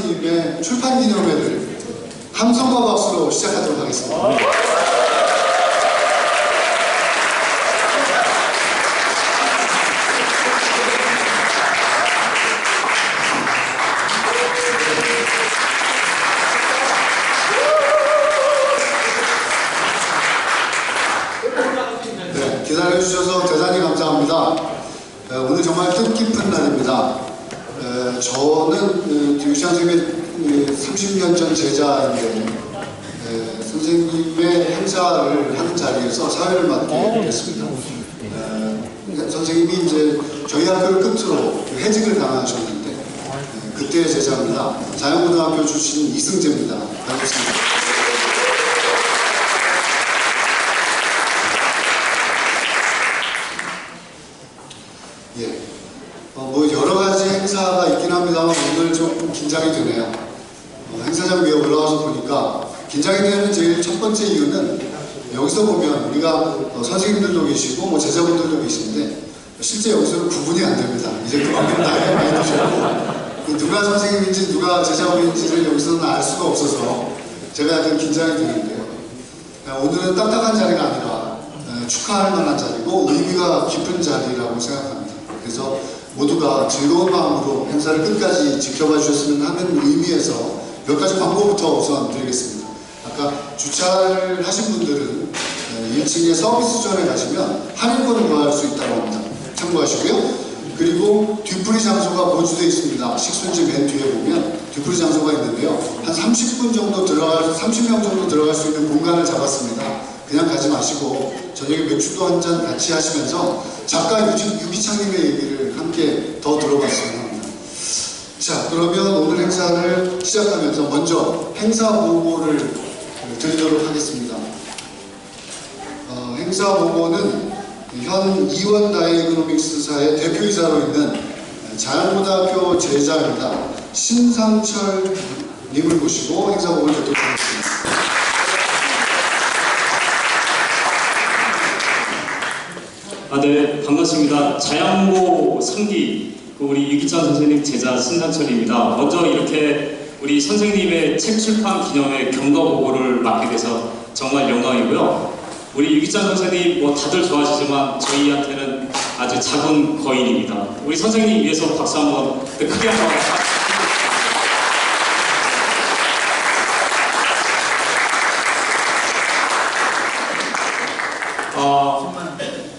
님의 출판 기념회를 함성과 박수로 시작하도록 하겠습니다. 네, 기다려주셔서 대단히 감사합니다. 오늘 정말 뜻깊은 날입니다. 저는 유시환 선생님의 30년 전 제자인데 선생님의 행사를 하는 자리에서 사회를 맡게 됐습니다. 선생님이 이제 저희 학교를 끝으로 해직을 당하셨는데 그때의 제자입니다. 자연고등학교 출신 이승재입니다. 반갑습니다. 예. 뭐 여러 가지 행사가 있긴 합니다만 오늘 좀 긴장이 되네요. 행사장 위에 올라와서 보니까 긴장이 되는 제일 첫 번째 이유는 여기서 보면 우리가 선생님들도 계시고 뭐 제자분들도 계신데 실제 여기서는 구분이 안 됩니다. 이제 그만큼 나이가 많이 드셨고 누가 선생님인지 누가 제자분인지를 여기서는 알 수가 없어서 제가 약간 긴장이 되는데요. 오늘은 딱딱한 자리가 아니라 축하할 만한 자리고 의미가 깊은 자리라고 생각합니다. 그래서 모두가 즐거운 마음으로 행사를 끝까지 지켜봐 주셨으면 하는 의미에서 몇 가지 광고부터 우선 드리겠습니다. 아까 주차를 하신 분들은 1층에 서비스존에 가시면 할인권을 구할 수 있다고 합니다. 참고하시고요. 그리고 뒤풀이 장소가 보주되어 있습니다. 식순지 맨 뒤에 보면 뒤풀이 장소가 있는데요. 한 30분 정도 30명 정도 들어갈 수 있는 공간을 잡았습니다. 그냥 가지 마시고 저녁에 맥주도 한 잔 같이 하시면서 작가 유기창님의 얘기를 함께 더 들어봤으면 합니다. 자, 그러면 오늘 행사를 시작하면서 먼저 행사 보고를 드리도록 하겠습니다. 행사 보고는 현 이원 다이애그노믹스사의 대표이사로 있는 자연고등학교 제자입니다. 신상철 님을 모시고 행사 보고를 듣도록 하겠습니다. 네, 반갑습니다. 자양고 3기 우리 유기찬 선생님 제자 신상철입니다. 먼저 이렇게 우리 선생님의 책 출판 기념회 경과 보고를 맡게 돼서 정말 영광이고요. 우리 유기찬 선생님 뭐 다들 좋아하시지만 저희한테는 아주 작은 거인입니다. 우리 선생님 위해서 박수 한번 크게 한번.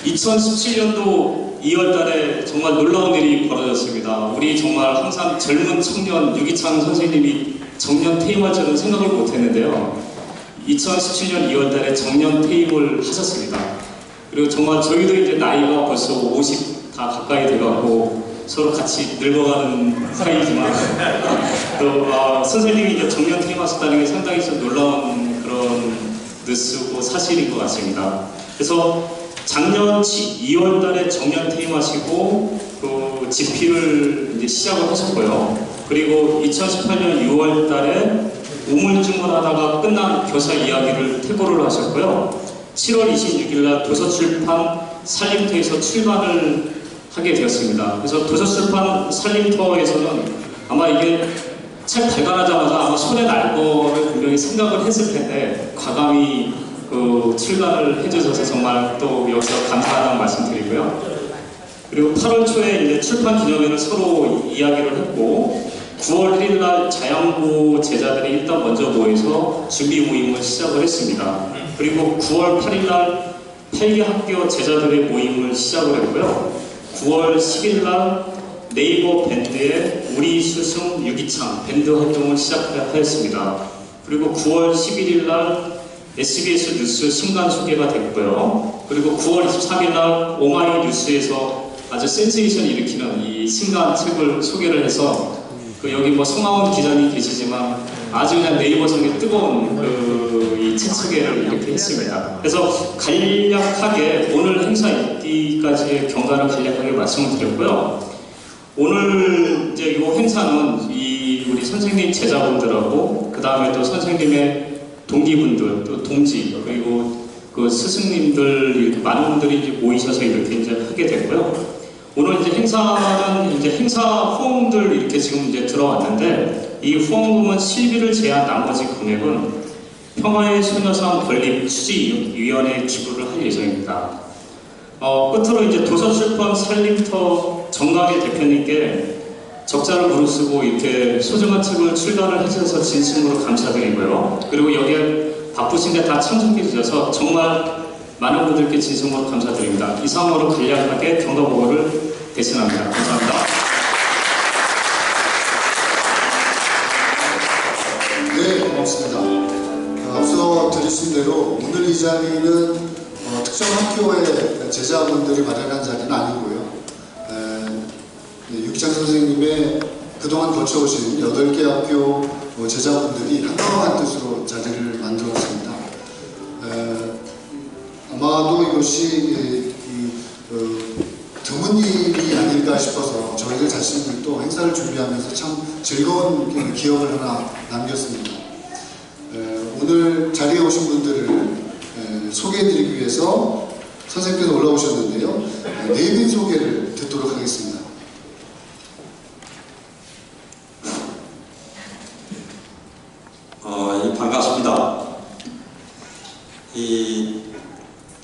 2017년도 2월달에 정말 놀라운 일이 벌어졌습니다. 우리 정말 항상 젊은 청년 유기창 선생님이 정년 퇴임할 줄은 생각을 못했는데요. 2017년 2월달에 정년 퇴임을 하셨습니다. 그리고 정말 저희도 이제 나이가 벌써 50 다 가까이 돼가고 서로 같이 늙어가는 사이지만 또 선생님이 이제 정년 퇴임하셨다는 게 상당히 좀 놀라운 그런 뉴스고 사실인 것 같습니다. 그래서 작년 2월달에 정년 퇴임하시고 그 집필을 이제 시작을 하셨고요. 그리고 2018년 6월달에 우물쭈물하다가 끝난 교사 이야기를 퇴고를 하셨고요. 7월 26일날 도서출판 살림터에서 출간을 하게 되었습니다. 그래서 도서출판 살림터에서는 아마 이게 책 발간하자마자 아마 손에 날 거를 분명히 생각을 했을 텐데 과감히 출간을 해주셔서 정말 또 여기서 감사하다는 말씀 드리고요. 그리고 8월 초에 이제 출판 기념회를 서로 이야기를 했고 9월 1일 날 자양고 제자들이 일단 먼저 모여서 준비 모임을 시작을 했습니다. 그리고 9월 8일 날 8개 학교 제자들의 모임을 시작을 했고요. 9월 10일 날 네이버 밴드의 우리 스승 유기창 밴드 활동을 시작하였습니다. 그리고 9월 11일 날 SBS 뉴스 신간 소개가 됐고요. 그리고 9월 23일 날 오마이뉴스에서 아주 센세이션 일으키는 이 신간 책을 소개를 해서 여기 뭐 송하원 기자님 계시지만 아주 그냥 네이버성의 뜨거운 이 책 소개를 이렇게 했습니다. 그래서 간략하게 오늘 행사 있기까지의 경과를 간략하게 말씀을 드렸고요. 오늘 이제 이 행사는 우리 선생님 제자분들하고 그 다음에 또 선생님의 동기분들, 또 동지, 그리고 그 스승님들, 많은 분들이 이제 모이셔서 이렇게 이제 하게 됐고요. 오늘 이제 행사는 이제 행사 호응들 이렇게 지금 이제 들어왔는데, 이 후원금은 실비를 제한 나머지 금액은 평화의 소녀상 건립 추진위원회에 기부를 할 예정입니다. 끝으로 이제 도서출판 살림터 정강의 대표님께 적자를 무릅쓰고 이렇게 소중한 책을 출간을 해주셔서 진심으로 감사드리고요. 그리고 여기에 바쁘신데 다 참석해 주셔서 정말 많은 분들께 진심으로 감사드립니다. 이상으로 간략하게 경과보고를 대신합니다. 감사합니다. 네, 고맙습니다. 앞서 드리신 대로 오늘 이 자리는 특정 학교의 제자분들이 마련한 자리는 아니고요. 유기찬 선생님의 그동안 거쳐오신 8개 학교 제자분들이 한마음한 뜻으로 자리를 만들었습니다. 아마도 이것이 드문 일이 아닐까 싶어서 저희들 자신들도 행사를 준비하면서 참 즐거운 기억을 하나 남겼습니다. 오늘 자리에 오신 분들을 소개해드리기 위해서 선생님께서 올라오셨는데요. 네분 소개를 듣도록 하겠습니다. 반갑습니다.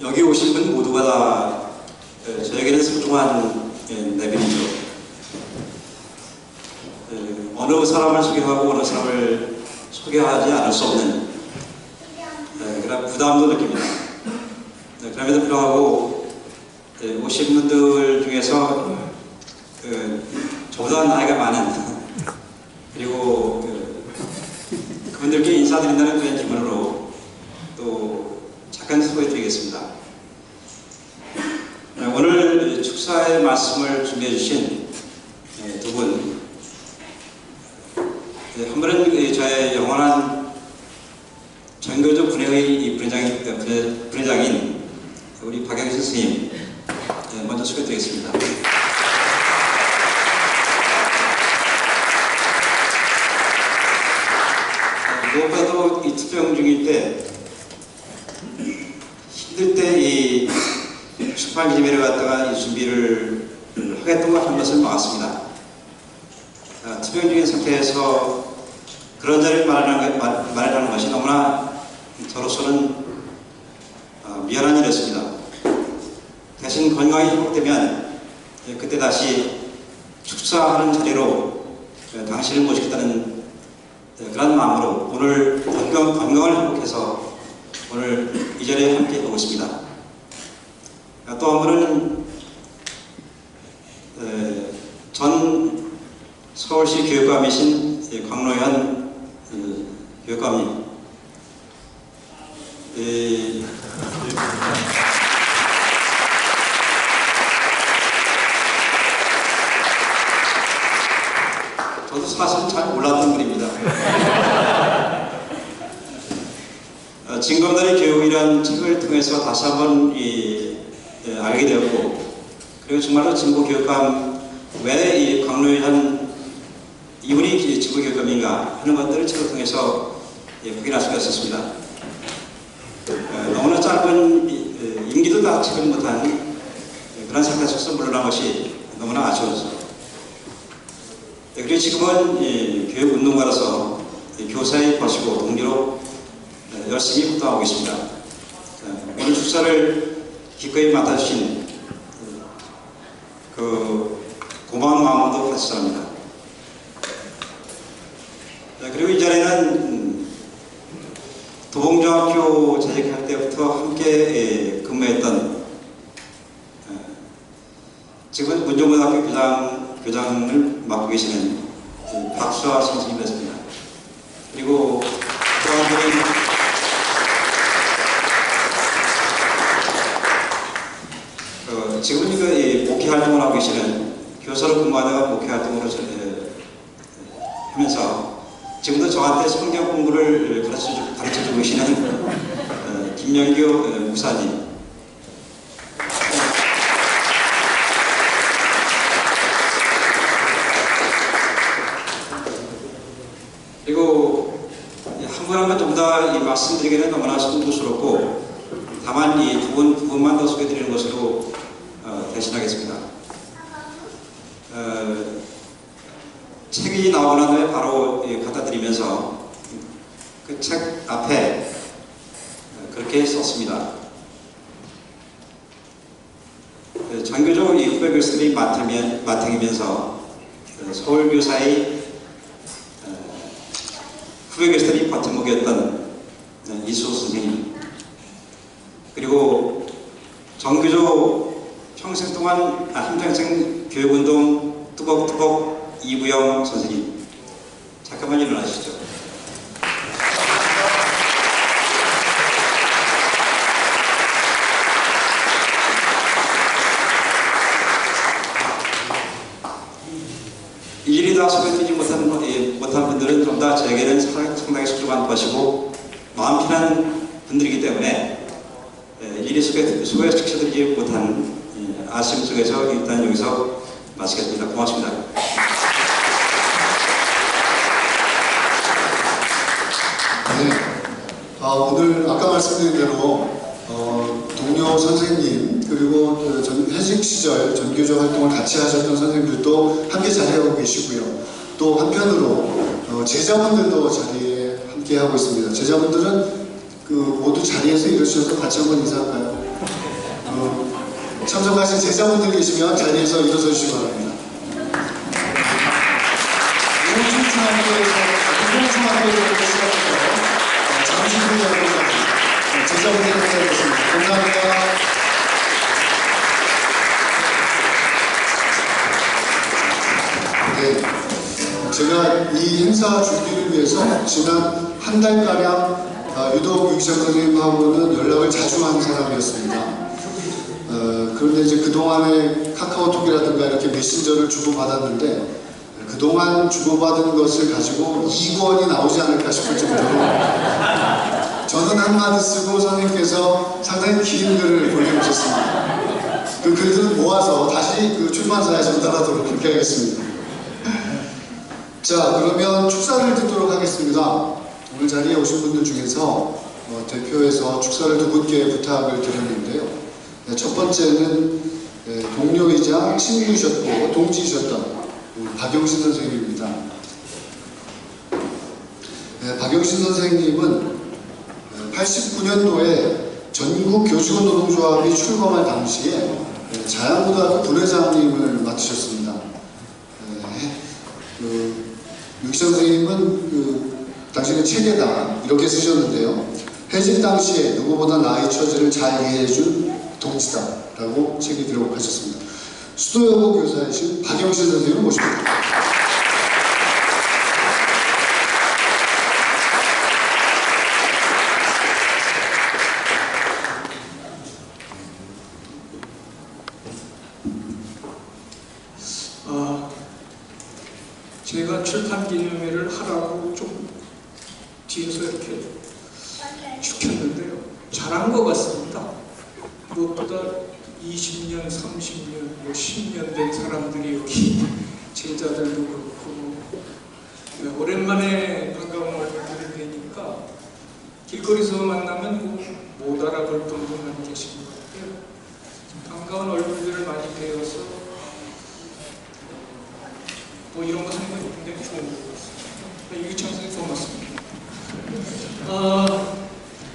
여기 오신 분 모두가 다 저에게는 소중한 내빈이죠. 어느 사람을 소개하고 어느 사람을 소개하지 않을 수 없는 그런 부담도 느낍니다. 그럼에도 불구하고 오신 분들 중에서 저보다 나이가 많은 그리고 그분들께 인사드린다는 그런 기분으로 또 잠깐 소개해드리겠습니다. 오늘 축사의 말씀을 준비해 주신 두 분, 한 분은 저의 영원한 전교조 분회의 분회장인 우리 박영신 선생님, 먼저 소개드리겠습니다. 무엇보다도 이 투병 중일 때 힘들 때 이 출판 기념회를 갖다가 이 준비를 하겠다고 한 것을 막았습니다. 투병 중인 상태에서 그런 자리를 마련하는 것이 너무나 저로서는 미안한 일이었습니다. 대신 건강이 회복되면 그때 다시 축사하는 자리로 당신을 모시겠다는 그런 마음으로 오늘 건강을 회복해서 오늘 이 자리에 함께 하고 있습니다. 또 한 분은 전 서울시 교육감이신 광로현 교육감님, 저도 사실 잘 몰랐던 분입니다. 진검다리 교육이라는 책을 통해서 다시 한번 알게 되었고, 그리고 정말로 진보교육감 왜 이 강로현 이분이 진보교육감인가 하는 것들을 책을 통해서 확인할 수가 있었습니다. 너무나 짧은 임기도 다 채우지 못한 그런 상태 속에서 물러난 것이 너무나 아쉬웠죠. 그리고 지금은 교육운동가로서 교사의 것이고 동료로 열심히 활동하고 있습니다. 오늘 축사를 기꺼이 맡아주신 그 고마운 마음도 같이 합니다. 그리고 이 자리는 도봉중학교 재직할 때부터 함께 근무했던 지금은 문정고등학교 교장을 맡고 계시는 박수아 선생님이었습니다. 그리고 또 한 분은 지금은 목회 활동을 하고 계시는 교사로 근무하다가 목회 활동으로 하면서 지금도 저한테 성경 공부를 가르쳐주고 계시는 김영규 목사님, 그리고 한 분 한 분 전부 다 말씀드리기에는 너무나 송구스럽고 다만 이 두 분만 더 소개드리는 것으로 대신하겠습니다. 책이 나오고 난 후에 바로 갖다 드리면서 그 책 앞에 그렇게 썼습니다. 장교조 후배 교수들이 맡으면서 서울교사의 후배 교수들이 버팀목이었던 이수호 선생님, 그리고 정교조 평생 동안 함장생 교육운동 뚜벅뚜벅 이부영 선생님, 잠깐만 일어나시죠. 일일이 다 소개드리지 못한 분들은 좀 더 저에게는 상당히 소중한 것이고 마음 편한 분들이기 때문에 일일이 소개시켜드리지 못한 아쉬움 속에서 일단 여기서 마치겠습니다. 고맙습니다. 네. 오늘 아까 말씀드린 대로 동료 선생님 그리고 해직 시절 전교조 활동을 같이 하셨던 선생님들도 함께 자리하고 계시고요. 또 한편으로 제자분들도 자리에 함께 하고 있습니다. 제자분들은 모두 자리에서 일어서셔서 같이 한번 인사할까요? 참석하신 제자분들 계시면 자리에서 일어서 주시기 바랍니다. 우중중학교에서 시작해서 잠시 후에 제자분들 감사드리겠습니다. 감사합니다. 네, 제가 이 행사 준비를 위해서 지난 한 달가량 유독 유기찬 선생님하고는 연락을 자주 한 사람이었습니다. 그런데 이제 그동안에 카카오톡이라든가 이렇게 메신저를 주고받았는데 그동안 주고받은 것을 가지고 2권이 나오지 않을까 싶을 정도로 저는 한마디 쓰고 선생님께서 상당히 긴 글을 보내주셨습니다. 그 글들을 모아서 다시 그 출판사에 전달하도록 그렇게 하겠습니다. 자, 그러면 축사를 듣도록 하겠습니다. 오늘 자리에 오신 분들 중에서 대표해서 축사를 두 분께 부탁을 드렸는데요. 첫 번째는 동료이자 친구이셨고 동지이셨던 박영신 선생님입니다. 박영신 선생님은 89년도에 전국 교직원 노동조합이 출범할 당시에 자양고등학교 분회장님을 맡으셨습니다. 유기찬 선생님은 당신의 책에다 이렇게 쓰셨는데요. 해직 당시에 누구보다 나의 처지를 잘 이해해준 동지다 라고 책에 기록하셨습니다. 수도여고 교사이신 박영신 선생님을 모십니다. 제가 출판 기념회를 하라고 좀 뒤에서 이렇게 시켰는데요. 잘한 것 같습니다. 무엇보다 20년, 30년, 10년 된 사람들이 여기 제자들도 그렇고 오랜만에 반가운 얼굴들이 되니까 길거리에서 만나면 못 알아볼 분들만 계신 것 같아요. 반가운 얼굴들을 많이 뵈어서 이런 거 생각이 굉장히 좋은 것 같습니다. 유기찬 선생님 고맙습니다.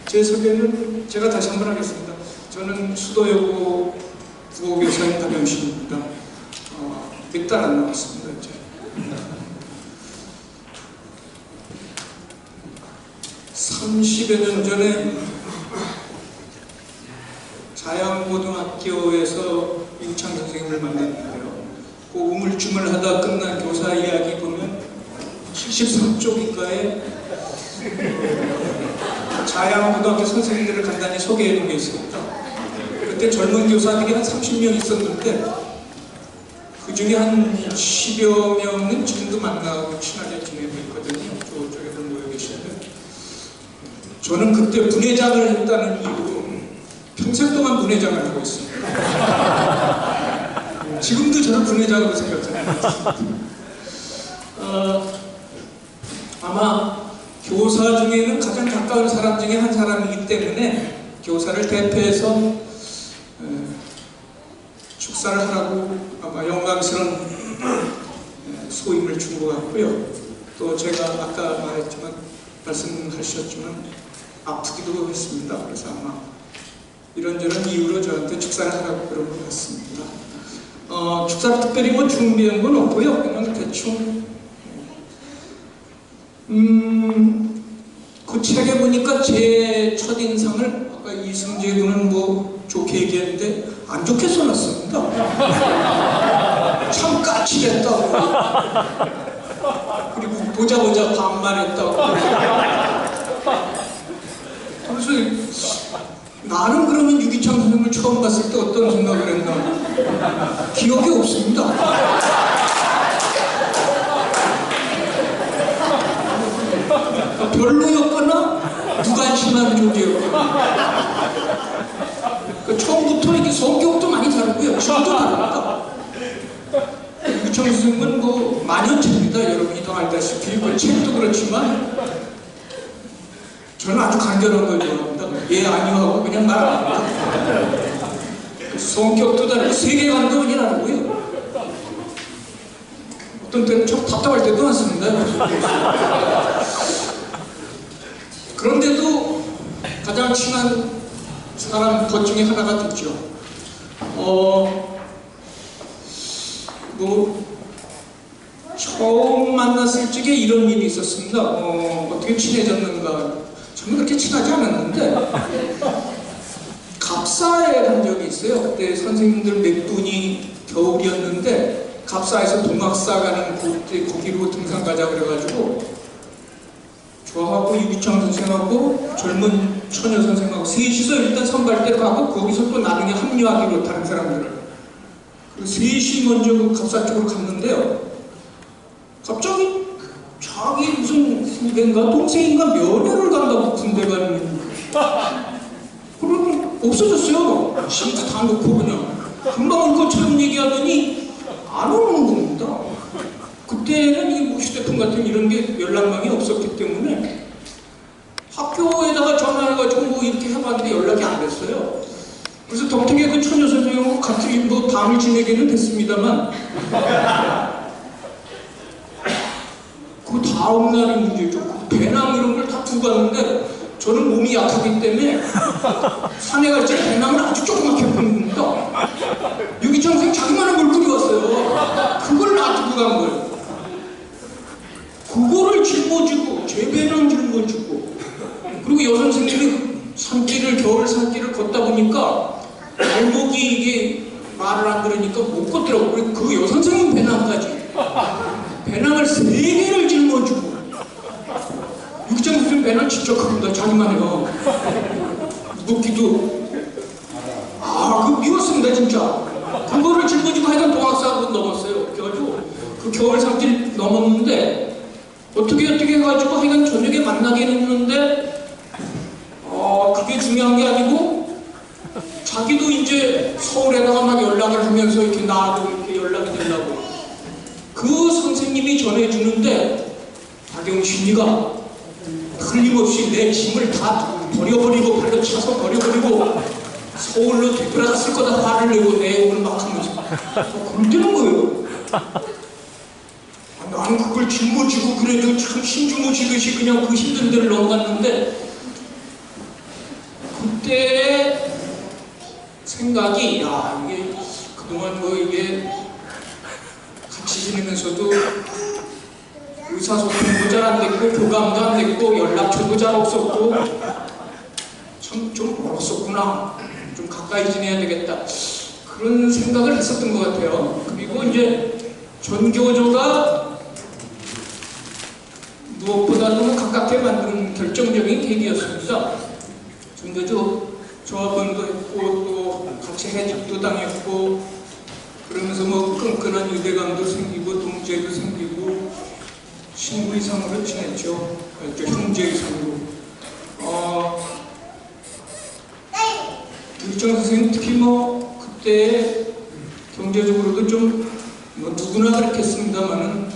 제 소개는 제가 다시 한번 하겠습니다. 저는 수도여고 국어교사인 박영신입니다. 몇 달 안 남았습니다. 이제. (30여 년) 전에 자양고등학교에서 유기찬 선생님을 만났는데요. 그 우물쭈물 하다 끝난 교사 이야기 보면 73쪽인가에 자양고등학교 선생님들을 간단히 소개해 놓은 게 있습니다. 그때 젊은 교사들이 한 30명 있었는데 그 중에 한 10여 명은 지금도 만나고 친하게 지내고 있거든요. 저쪽에서 모여 계시는데 저는 그때 분회장을 했다는 이유로 평생 동안 분회장을 하고 있습니다. 지금도 저는 분회장으로 생각합니다. 아마 교사 중에는 가장 가까운 사람 중에 한 사람이기 때문에 교사를 대표해서 축사를 하라고 아마 영광스러운 소임을 준 것 같고요. 또 제가 아까 말씀하셨지만 아프기도 했습니다. 그래서 아마 이런저런 이유로 저한테 축사를 하라고 그런 것 같습니다. 축사를 특별히 뭐 준비한 건 없고요. 그냥 대충 그 책에 보니까 제 첫인상을 아까 이승재 군은 뭐 좋게 얘기했는데 안 좋게 써놨습니다. 참 까칠했다고, 그리고 보자보자 반말했다고. 그래서 나는 그러면 유기창 선생님을 처음 봤을 때 어떤 생각을 했나 기억이 없습니다. 별로였거나 무관심한 존재였거나. 처음부터 이게 성격도 많이 다르고요, 힘도 다릅니다. 유기창 선생님은 뭐 만연체입니다. 여러분이 더 알다시피 그 책도 그렇지만 저는 아주 간결한 걸 좋아합니다. 예 아니요 하고 그냥 말 안 합니다. 성격도 다르고 세계관도 많이 다르고요. 어떤 때는 좀 답답할 때도 많습니다. 그런데도 가장 친한 사람 것 중에 하나가 됐죠. 뭐 처음 만났을 적에 이런 일이 있었습니다. 어떻게 친해졌는가. 저는 그렇게 친하지 않았는데 갑사에 간 적이 있어요. 그때 선생님들 몇 분이 겨울이었는데 갑사에서 동학사 가는 거기로 등산 가자 그래가지고 저하고 유기창 선생하고 젊은 처녀 선생하고 셋이서 일단 선발대로 가고 거기서 또 나중에 합류하기로 다른 사람들을 셋이 먼저 그 갑사 쪽으로 갔는데요. 갑자기 자기 무슨 후배인가 동생인가 면회를 간다고 군대 가는 그러면 없어졌어요. 심도 다 놓고 그냥 금방 올 것처럼 얘기하더니 안 오는 겁니다. 그때는 이 뭐 휴대폰 같은 이런 게 연락망이 없었기 때문에 학교에다가 전화해가지고 뭐 이렇게 해봤는데 연락이 안 됐어요. 그래서 덕택에 그 처녀 선생님하고 같이 뭐 밤을 지내기는 됐습니다만 그 다음날이 문제죠. 배낭 이런 걸 다 두고 갔는데 저는 몸이 약하기 때문에 산에 갈 때 배낭을 아주 조그맣게 봅니다. 유기창 선생 자기만한 걸 꾸려왔어요. 그걸 놔두고 간 거예요. 그거를 짊어지고 제 배낭 짊어지고 그리고 여선생님이 산길을 겨울 산길을 걷다 보니까 발목이 이게 말을 안 들으니까 못 걷더라고요. 그리고 그 여선생님 배낭까지 배낭을 3개를 짊어지고 유기창 선생님 배낭 진짜 큽니다. 자기만 해요. 무겁기도 그거 미웠습니다 진짜. 그거를 짊어지고 하여간 동학사로 넘었어요. 그래가지고 그 겨울 산길 넘었는데 어떻게 해가지고 하여간 저녁에 만나긴 했는데 그게 중요한 게 아니고 자기도 이제 서울에다가 막 연락을 하면서 이렇게 나하고 이렇게 연락이 되려고 그 선생님이 전해주는데 박영신이가 틀림없이 내 짐을 다 버려버리고 발로 차서 버려버리고 서울로 되돌아갔을 거다 화를 내고 내용을 막 하면서 그럴 때는 거예요. 나는 그걸 짊어지고 그래도 참 신주모시듯이 그냥 그 힘든 데를 넘어갔는데 그때의 생각이 이게 그동안 뭐 이게 같이 지내면서도 의사소통도 잘 안 됐고 교감도 안 됐고 연락처도 잘 없었고 참 좀 멀었었구나. 좀 가까이 지내야 되겠다. 그런 생각을 했었던 것 같아요. 그리고 이제 전교조가 무엇보다도 가깝게 만드는 결정적인 계기였습니다. 전교조 조합원도 했고 또 같이 해직도 당했고 그러면서 뭐 끈끈한 유대감도 생기고 동지애도 생기고 친구 이상으로 지냈죠. 형제 이상으로. 유기창 선생님 특히 뭐 그때 경제적으로도 좀 뭐 누구나 그렇겠습니다만은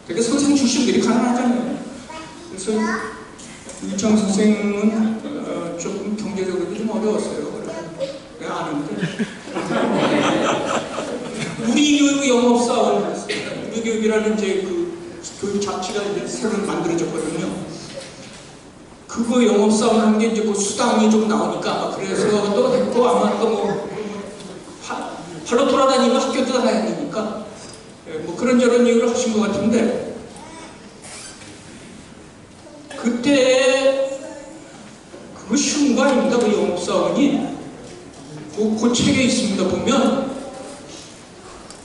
되게 선생 출신들이 가난하잖아요. 그래서 유기창 선생은 조금 경제적으로도 좀 어려웠어요. 내가 아는데 우리 교육 영업사원이었습니다. 우리 교육 교육이라는 이제 그 교육 자체가 이제 새로 만들어졌거든요. 그거 영업사원 한 게 이제 그 수당이 좀 나오니까 아마 그래서 또 했고 아마 또 뭐 발로 돌아다니면 학교도 다녀야 되니까 뭐 그런저런 이유를 하신 것 같은데 그때 그거 쉬운 거 아닙니다. 그 영업사원이 그 책에 있습니다. 보면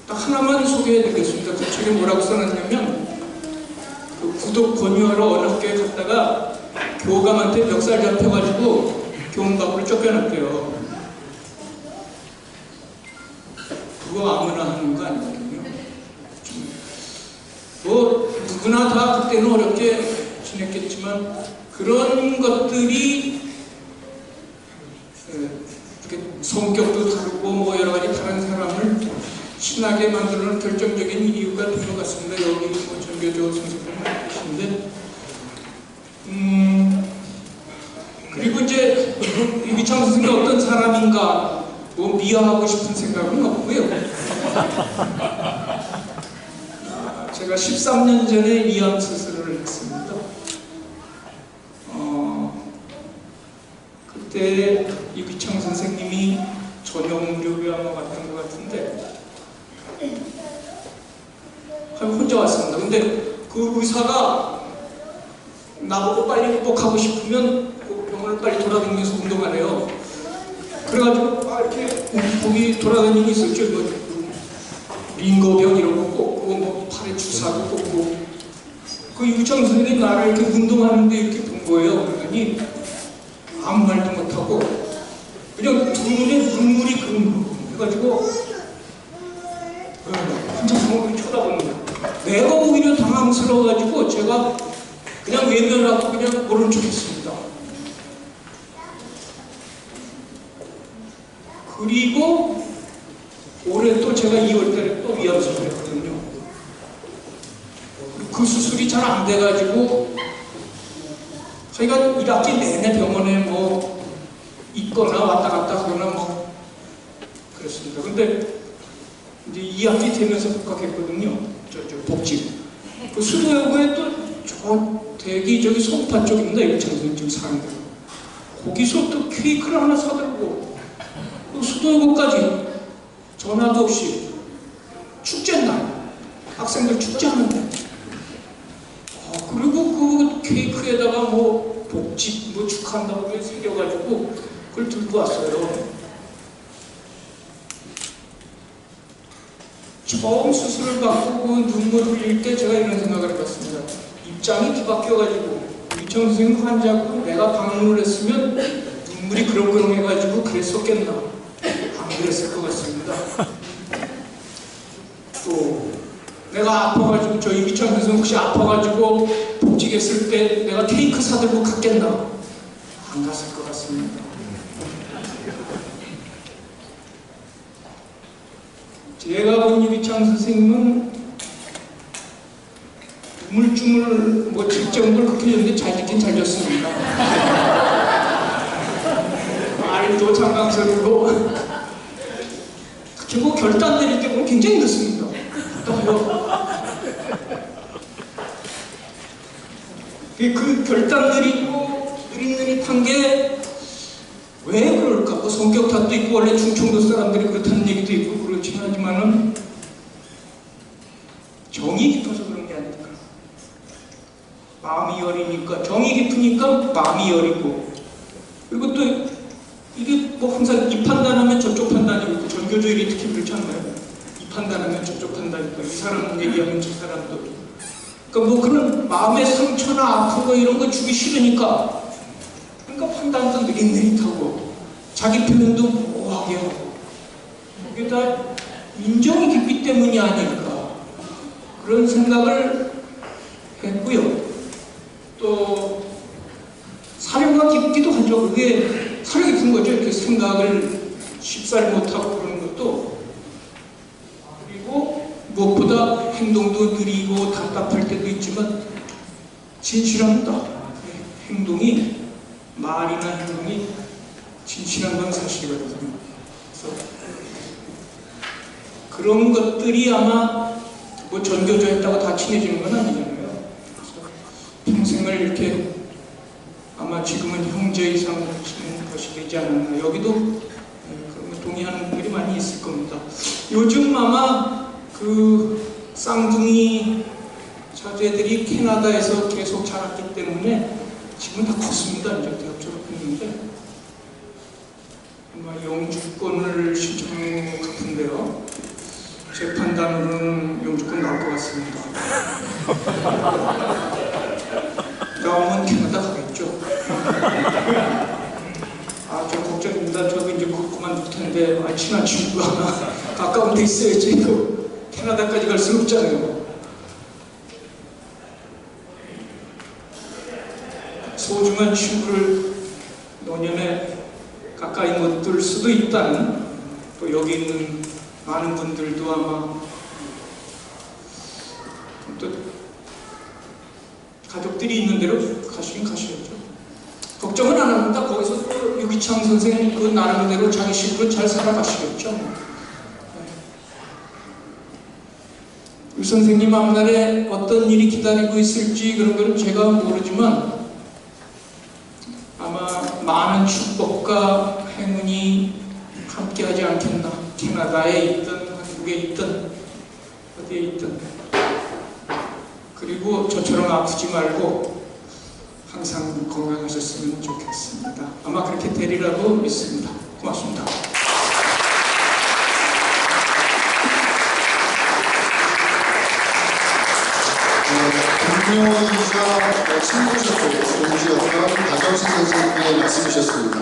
딱 하나만 소개해드리겠습니다. 그 책에 뭐라고 써놨냐면 그 구독 권유하러 어느 학교에 갔다가 교감한테 멱살 잡혀가지고 교문 밖으로 쫓겨났대요. 그거 아무나 하는 거 아니거든요. 뭐 누구나 다 그때는 어렵게 지냈겠지만 그런 것들이 이렇게 성격도 다르고 뭐 여러 가지 다른 사람을 친하게 만드는 결정적인 이유가 된 것 같습니다. 여기 뭐 전교조 선생님 계신데 그리고 이제 이기창 선생님이 어떤 사람인가 뭐 미화하고 싶은 생각은 없고요. 제가 13년 전에 위암 수술을 했습니다. 그때 이기창 선생님이 전용무료비 아마 왔던 것 같은데 혼자 왔습니다. 근데 그 의사가 나보고 빨리 극복하고 싶으면 그 병원을 빨리 돌아다니면서 운동하래요. 그래가지고 이렇게 거기 돌아다니는 게 있었죠. 뭐 링거병 이런 거 꽂고 뭐 팔에 주사도 꽂고 그 이기창 선생님이 나를 이렇게 운동하는데 이렇게 본 거예요. 그러더니 아무 말도 못하고 그냥 두 눈에 눈물이 해가지고 혼자 저를 쳐다보는 거예요. 내가 오히려 당황스러워가지고 제가 그냥 외면하고 그냥 모른 척 했습니다. 그리고 올해 또 제가 2월달에 또 위암 수술했거든요. 그 수술이 잘 안 돼가지고 저희가 1학기 내내 병원에 뭐 있거나 왔다 갔다 하거나 뭐 그랬습니다. 근데 이제 2학기 되면서 복학했거든요. 저 복직. 그 수도여고에 또 저 대기 저기 송파 쪽입니다. 이기창 선생님 지금 사는 데. 거기서 또 케이크를 하나 사들고 또 수도여고까지 전화도 없이 축제날 학생들 축제하는데 그리고 그 케이크에다가 뭐 복직 뭐 축하한다고 새겨가지고 그걸 들고 왔어요. 처음 수술을 받고 그 눈물 흘릴 때 제가 이런 생각을 해봤습니다. 입장이 뒤바뀌어가지고 이기창 선생님 환자고 내가 방문을 했으면 눈물이 그렁그렁해가지고 그랬었겠나. 안 그랬을 것 같습니다. 또 내가 아파가지고 저 이기창 선생님 혹시 아파가지고 복직했을 때 내가 케이크 사들고 갔겠나. 안 갔을 것 같습니다. 제가 본 이기창 선생님은 우물쭈물 뭐 질정도를 그렇게 줬는데 잘 짓긴 잘 줬습니다. 말도 장강스럽고 특히 뭐 결단 내릴 때 보면 굉장히 늦습니다. 그 결단 내리고 느릿느릿한 게 왜 그럴까? 뭐 성격 탓도 있고 원래 충청도 사람들이 그렇다는 얘기도 있고 그렇긴 하지만은 정이 깊어서 그런 게 아닐까. 마음이 여리니까 정이 깊으니까 마음이 여리고 그리고 또 이게 뭐 항상 이 판단하면 저쪽 판단이 있고 전교조일이 특히 그렇지 않나요? 이 판단하면 저쪽 판단이 있고 이 사람 얘기하면 저 사람도 그러니까 뭐 그런 마음의 상처나 아픈 거 이런 거 주기 싫으니까 그러니까 판단도 느릿느릿하고 자기 표현도 모호하게 하고 그게 다 인정이 깊기 때문이 아닐까 그런 생각을 했고요. 또 사려가 깊기도 하죠. 그게 사려 깊은 거죠. 이렇게 생각을 쉽사리 못하고 그러는 것도 그리고 무엇보다 행동도 느리고 답답할 때도 있지만 진실합니다. 행동이 말이나 행동이 진실한 건 사실이거든요. 그래서 그런 것들이 아마 뭐 전교조 했다고 다 친해지는 건 아니잖아요. 그래서 평생을 이렇게 아마 지금은 형제 이상 지내는 것이 되지 않았나. 여기도 그런 거 동의하는 분들이 많이 있을 겁니다. 요즘 아마 그 쌍둥이 자제들이 캐나다에서 계속 자랐기 때문에 지금은 다 컸습니다. 이제 대학 졸업했는데 아마 영주권을 신청한 것 같은데요. 제 판단으로는 영주권 나올 것 같습니다. 나오면 캐나다 가겠죠. 아, 좀 걱정입니다. 저도 이제 그만둘 텐데 친한 친구가 하나 가까운 데 있어야지. 캐나다까지 갈 수는 없잖아요. 소중한 친구를 노년에 가까이 못 둘 수도 있다는, 또 여기 있는 많은 분들도 아마 또 가족들이 있는 대로 가시긴 가셔야죠. 걱정은 안 합니다. 거기서 또 유기창 선생님 그 나름대로 자기 식으로 잘 살아가시겠죠. 유 선생님 앞날에 어떤 일이 기다리고 있을지 그런 건 제가 모르지만 아마 많은 축복과 행운이 함께하지 않겠나. 캐나다에 있든 한국에 있든 어디에 있든. 그리고 저처럼 아프지 말고 항상 건강하셨으면 좋겠습니다. 아마 그렇게 되리라고 믿습니다. 고맙습니다. 동료이자 친구셨고 동지였던 박영식 선생님의 말씀이셨습니다.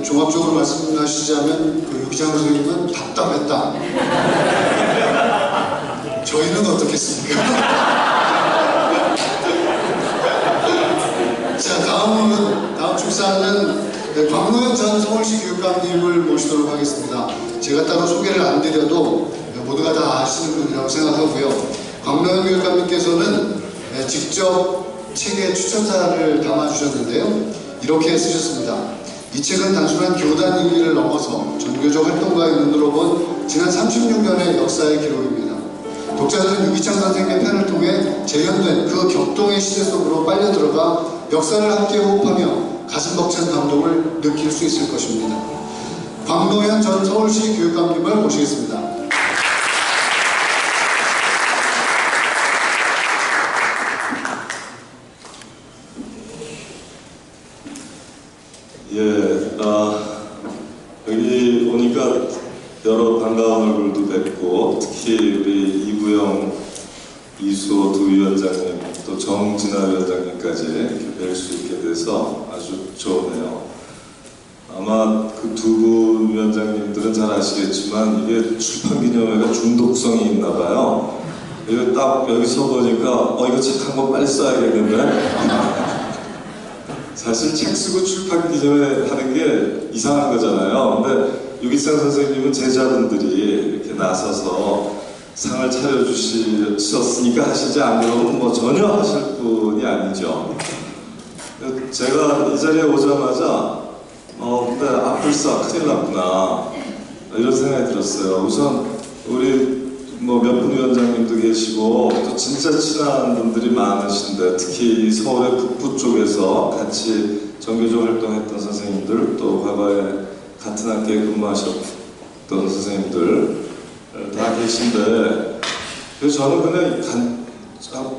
종합적으로 말씀하시자면 그 유기창 선생님은 답답했다. 저희는 어떻겠습니까? 자, 다음 축사는 광노현 전 서울시 교육감님을 모시도록 하겠습니다. 제가 따로 소개를 안 드려도 모두가 다 아시는 분이라고 생각하고요. 광노현 교육감님께서는 직접 책에 추천사를 담아주셨는데요. 이렇게 쓰셨습니다. 이 책은 단순한 교단 일기를 넘어서 전교적 활동가의 눈으로 본 지난 36년의 역사의 기록입니다. 독자들은 유기창 선생님의 펜을 통해 재현된 그 격동의 시대 속으로 빨려 들어가 역사를 함께 호흡하며 가슴 벅찬 감동을 느낄 수 있을 것입니다. 광노현 전 서울시 교육감님을 모시겠습니다. 여기 오니까 여러 반가운 얼굴도 뵙고, 특히 우리 이부영, 이수호 두 위원장님, 또 정진아 위원장님까지 이렇게 뵐 수 있게 돼서 아주 좋네요. 아마 그 두 위원장님들은 잘 아시겠지만 이게 출판기념회가 중독성이 있나 봐요. 이거 딱 여기 서 보니까 이거 책 한 권 빨리 써야겠는데. 사실 책 쓰고 출판 기념회 하는 게 이상한 거잖아요. 근데 유기창 선생님은 제자분들이 이렇게 나서서 상을 차려주셨으니까 하시지, 안 그러면 뭐 전혀 하실 분이 아니죠. 제가 이 자리에 오자마자 근데 아플싸 큰일 났구나 이런 생각이 들었어요. 우선 우리 뭐 몇 분 위원장님도 계시고 또 진짜 친한 분들이 많으신데, 특히 서울의 북부 쪽에서 같이 전교조 활동했던 선생님들, 또 과거에 같은 학교에 근무하셨던 선생님들 다 계신데, 그래서 저는 그냥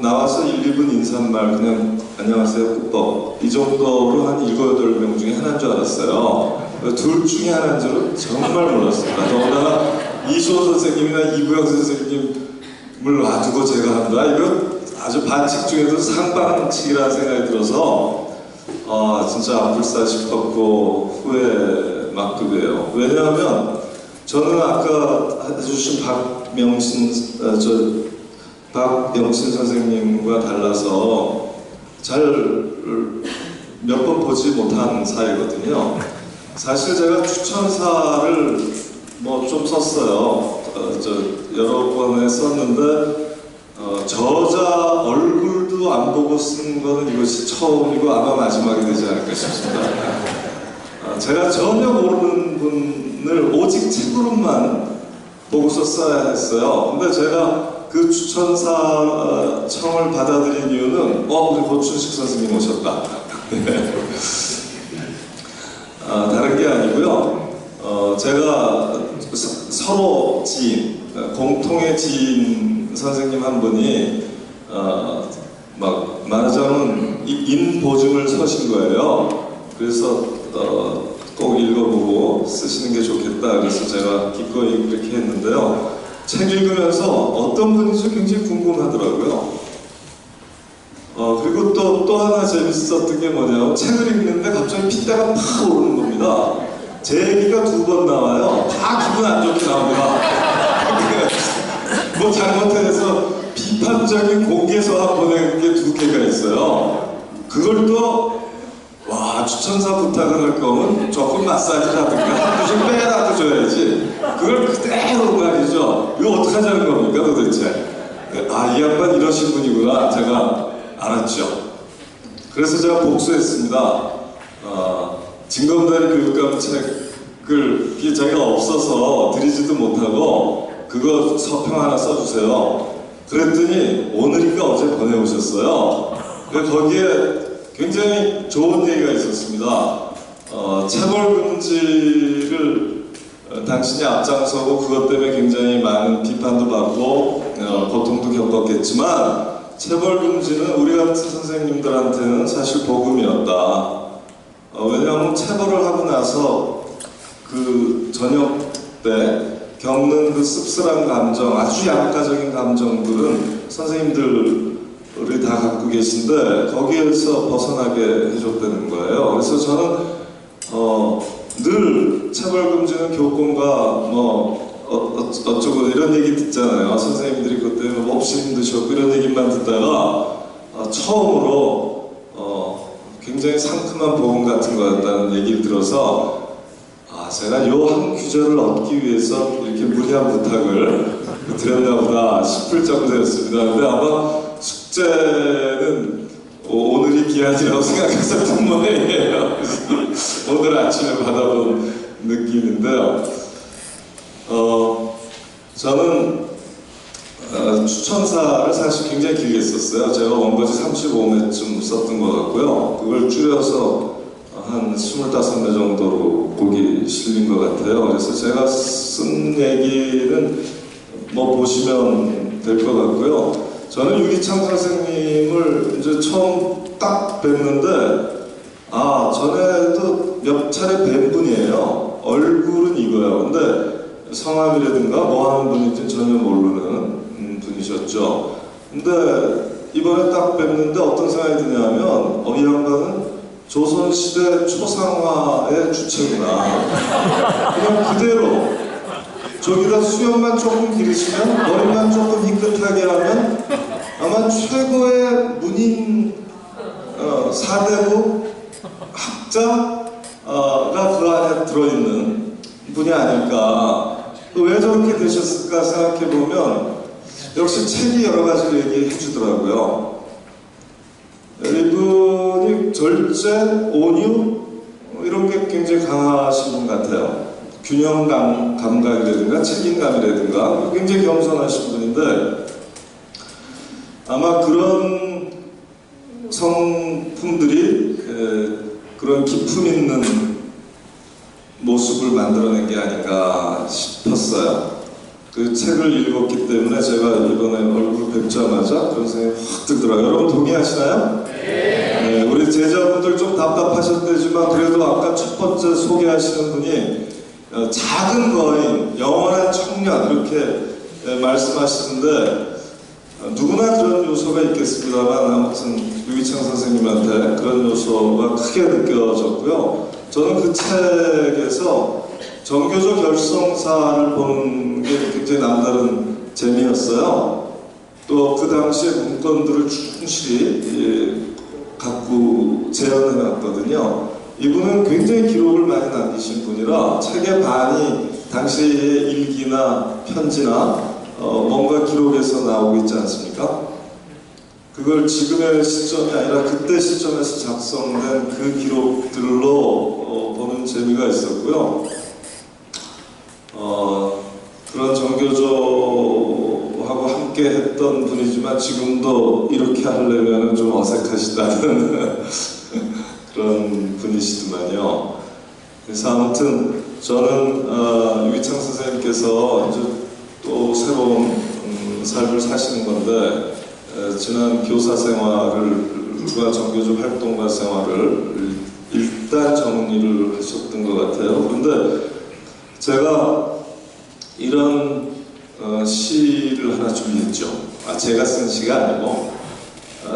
나와서 1, 2분 인사말 그냥 안녕하세요 국법 이 정도로 한 7, 8명 중에 하나인 줄 알았어요. 둘 중에 하나인 줄은 정말 몰랐습니다. 더군다나 이수호 선생님이나 이부영 선생님을 놔두고 제가 한다? 이거 아주 반칙 중에도 상반칙이라는 생각이 들어서 진짜 아플싸 싶었고 후회 막급이에요. 왜냐하면 저는 아까 해주신 박명신 선생님과 달라서 잘 몇 번 보지 못한 사이거든요. 사실 제가 추천사를 뭐 좀 썼어요. 여러 번에 썼는데 저자 얼굴도 안 보고 쓴 거는 이것이 처음이고 아마 마지막이 되지 않을까 싶습니다. 제가 전혀 모르는 분을 오직 책으로만 보고 썼어야 했어요. 근데 제가 그 추천사 청을 받아들인 이유는 우리 고춘식 선생님 오셨다. 다른 게 아니고요. 제가 서로 지인, 공통의 지인 선생님 한 분이 막 말하자면 인보증을 서신 거예요. 그래서 꼭 읽어보고 쓰시는 게 좋겠다. 그래서 제가 기꺼이 그렇게 했는데요. 책 읽으면서 어떤 분인지 굉장히 궁금하더라고요. 그리고 또 하나 재밌었던 게 뭐냐면 책을 읽는데 갑자기 핏대가 팍 오르는 겁니다. 제 얘기가 2번 나와요. 다 기분 안 좋게 나옵니다. 뭐 잘못해서 비판적인 공개서한 보낸 게 2개가 있어요. 그걸 또 추천사 부탁을 할 거면 조금 마사지라든가 한두 줄 빼라도 줘야지. 그걸 그대로 말이죠. 이거 어떻게 하자는 겁니까 도대체? 이 양반 이러신 분이구나 제가 알았죠. 그래서 제가 복수했습니다. 징검다리 교육감 책을 자기가 없어서 드리지도 못하고 그거 서평 하나 써주세요. 그랬더니 오늘인가 어제 보내오셨어요. 거기에 굉장히 좋은 얘기가 있었습니다. 체벌금지를 당신이 앞장서고 그것 때문에 굉장히 많은 비판도 받고 고통도 겪었겠지만 체벌금지는 우리 같은 선생님들한테는 사실 복음이었다. 왜냐하면 체벌을 하고 나서 그 저녁 때 겪는 그 씁쓸한 감정, 아주 약가적인 감정들은 선생님들이 다 갖고 계신데 거기에서 벗어나게 해줬다는 거예요. 그래서 저는 늘 체벌금지는 교권과 어쩌고 이런 얘기 듣잖아요. 선생님들이 그것 때문에 몹시 힘드셨고 이런 얘기만 듣다가 처음으로 굉장히 상큼한 복음 같은 거였다는 얘기를 들어서 제가 요 한 규절을 얻기 위해서 이렇게 무리한 부탁을 드렸나 보다 싶을 정도였습니다. 근데 아마 숙제는 오늘이 기한이라고 생각했었던 모양이에요. 오늘 아침에 받아본 느낌인데요. 저는 추천사를 사실 굉장히 길게 썼어요. 제가 원고지 35매쯤 썼던 것 같고요. 그걸 줄여서 한 25매 정도로 곡이 실린 것 같아요. 그래서 제가 쓴 얘기는 보시면 될 것 같고요. 저는 유기창 선생님을 이제 처음 딱 뵀는데 전에도 몇 차례 뵌 분이에요. 얼굴은 이거예요. 근데 성함이라든가 뭐 하는 분인지 전혀 모르는 분이셨죠. 근데 이번에 딱 뵀는데 어떤 생각이 드냐면 이 양반은 조선시대 초상화의 주체구나. 그냥 그대로 저기다 수염만 조금 기르시면 머리만 조금 희끗하게 하면 아마 최고의 문인 4대부 학자가 그 안에 들어있는 분이 아닐까. 왜 저렇게 되셨을까 생각해보면 역시 책이 여러 가지를 얘기해 주더라고요. 이분이 절제, 온유 이런 게 굉장히 강하신 분 같아요. 균형 감각이라든가 책임감이라든가 굉장히 겸손하신 분인데 아마 그런 성품들이 그런 기품 있는 모습을 만들어낸 게 아닌가 싶었어요. 그 책을 읽었기 때문에 제가 이번에 얼굴을 뵙자마자 그런 생각이 확 들더라고요. 여러분 동의하시나요? 네, 우리 제자분들 좀 답답하셨대지만 그래도 아까 첫 번째 소개하시는 분이 작은 거인, 영원한 청년 이렇게 말씀하시는데 누구나 그런 요소가 있겠습니다만 아무튼 유기창 선생님한테 그런 요소가 크게 느껴졌고요. 저는 그 책에서 정교조 결성사를 보는 게 굉장히 남다른 재미였어요. 또 그 당시의 문건들을 충실히 갖고 재현해놨거든요. 이분은 굉장히 기록을 많이 남기신 분이라 책의 반이 당시의 일기나 편지나 뭔가 기록에서 나오고 있지 않습니까? 그걸 지금의 시점이 아니라 그때 시점에서 작성된 그 기록들로 보는 재미가 있었고요. 그런 정교조하고 함께 함께 했던 분이지만 지금도 이렇게 하려면 좀 어색하시다는 그런 분이시더만요. 그래서 아무튼 저는 유기창 선생님께서 이제 또 새로운 삶을 사시는 건데 지난 교사 생활과 정교조 활동가 생활을 일단 정리를 하셨던 것 같아요. 그런데 제가 이런 시를 하나 준비했죠. 제가 쓴 시가 아니고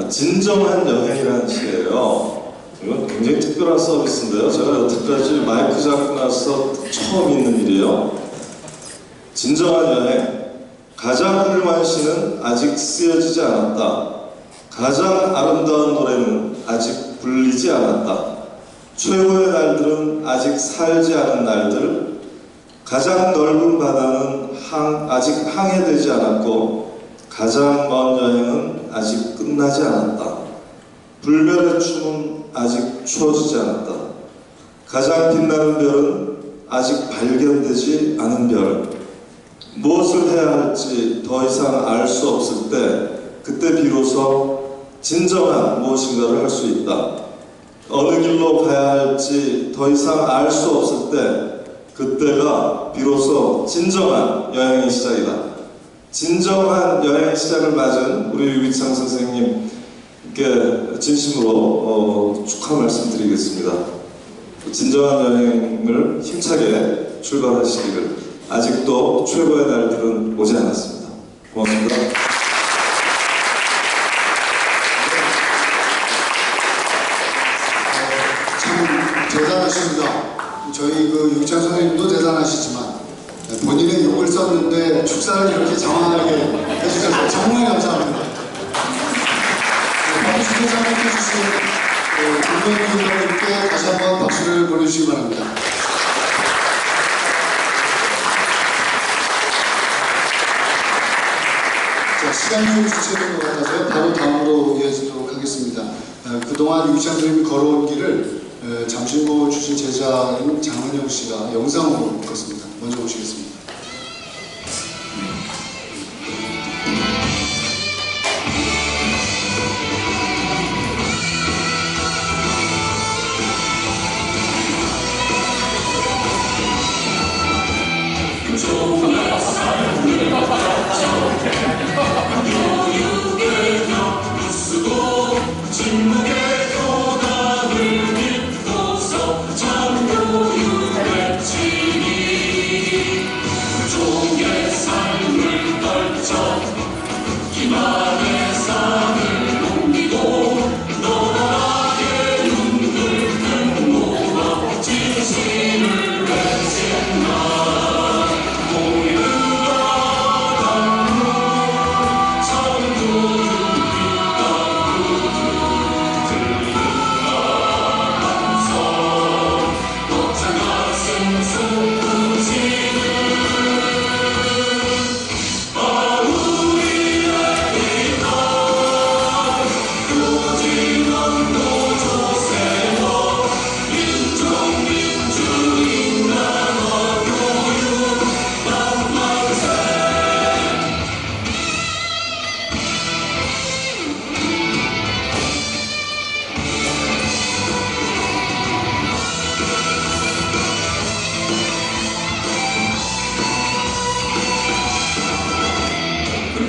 진정한 여행이라는 시예요. 이건 굉장히 특별한 서비스인데요. 제가 여태까지 마이크 잡고 나서 처음 있는 일이에요. 진정한 여행. 가장 훌륭한 시는 아직 쓰여지지 않았다. 가장 아름다운 노래는 아직 불리지 않았다. 최고의 날들은 아직 살지 않은 날들. 가장 넓은 바다는 아직 항해되지 않았고 가장 먼 여행은 아직 끝나지 않았다. 불별의 춤은 아직 추어지지 않았다. 가장 빛나는 별은 아직 발견되지 않은 별. 무엇을 해야 할지 더 이상 알 수 없을 때 그때 비로소 진정한 무엇인가를 할 수 있다. 어느 길로 가야 할지 더 이상 알 수 없을 때 그때가 비로소 진정한 여행의 시작이다. 진정한 여행의 시작을 맞은 우리 유기창 선생님께 진심으로 축하 말씀드리겠습니다. 진정한 여행을 힘차게 출발하시기를. 아직도 최고의 날들은 오지 않았습니다. 고맙습니다. 참 대단하십니다. 저희 유기창 선생님도 대단하시지만 본인의 욕을 썼는데 축사를 이렇게 장황하게 해주셔서 정말 감사합니다. 박수 회장님께주신 김명희 다시 한번 박수를 보내주시기 바랍니다. 자, 시간이 좀 지체된 것 같아서 바로 다음으로 이어지도록 하겠습니다. 그동안 유기창 선생님이 걸어온 길을 잠실모 출신 제자인 장은영 씨가 영상으로 읽었습니다. 먼저 보시겠습니다.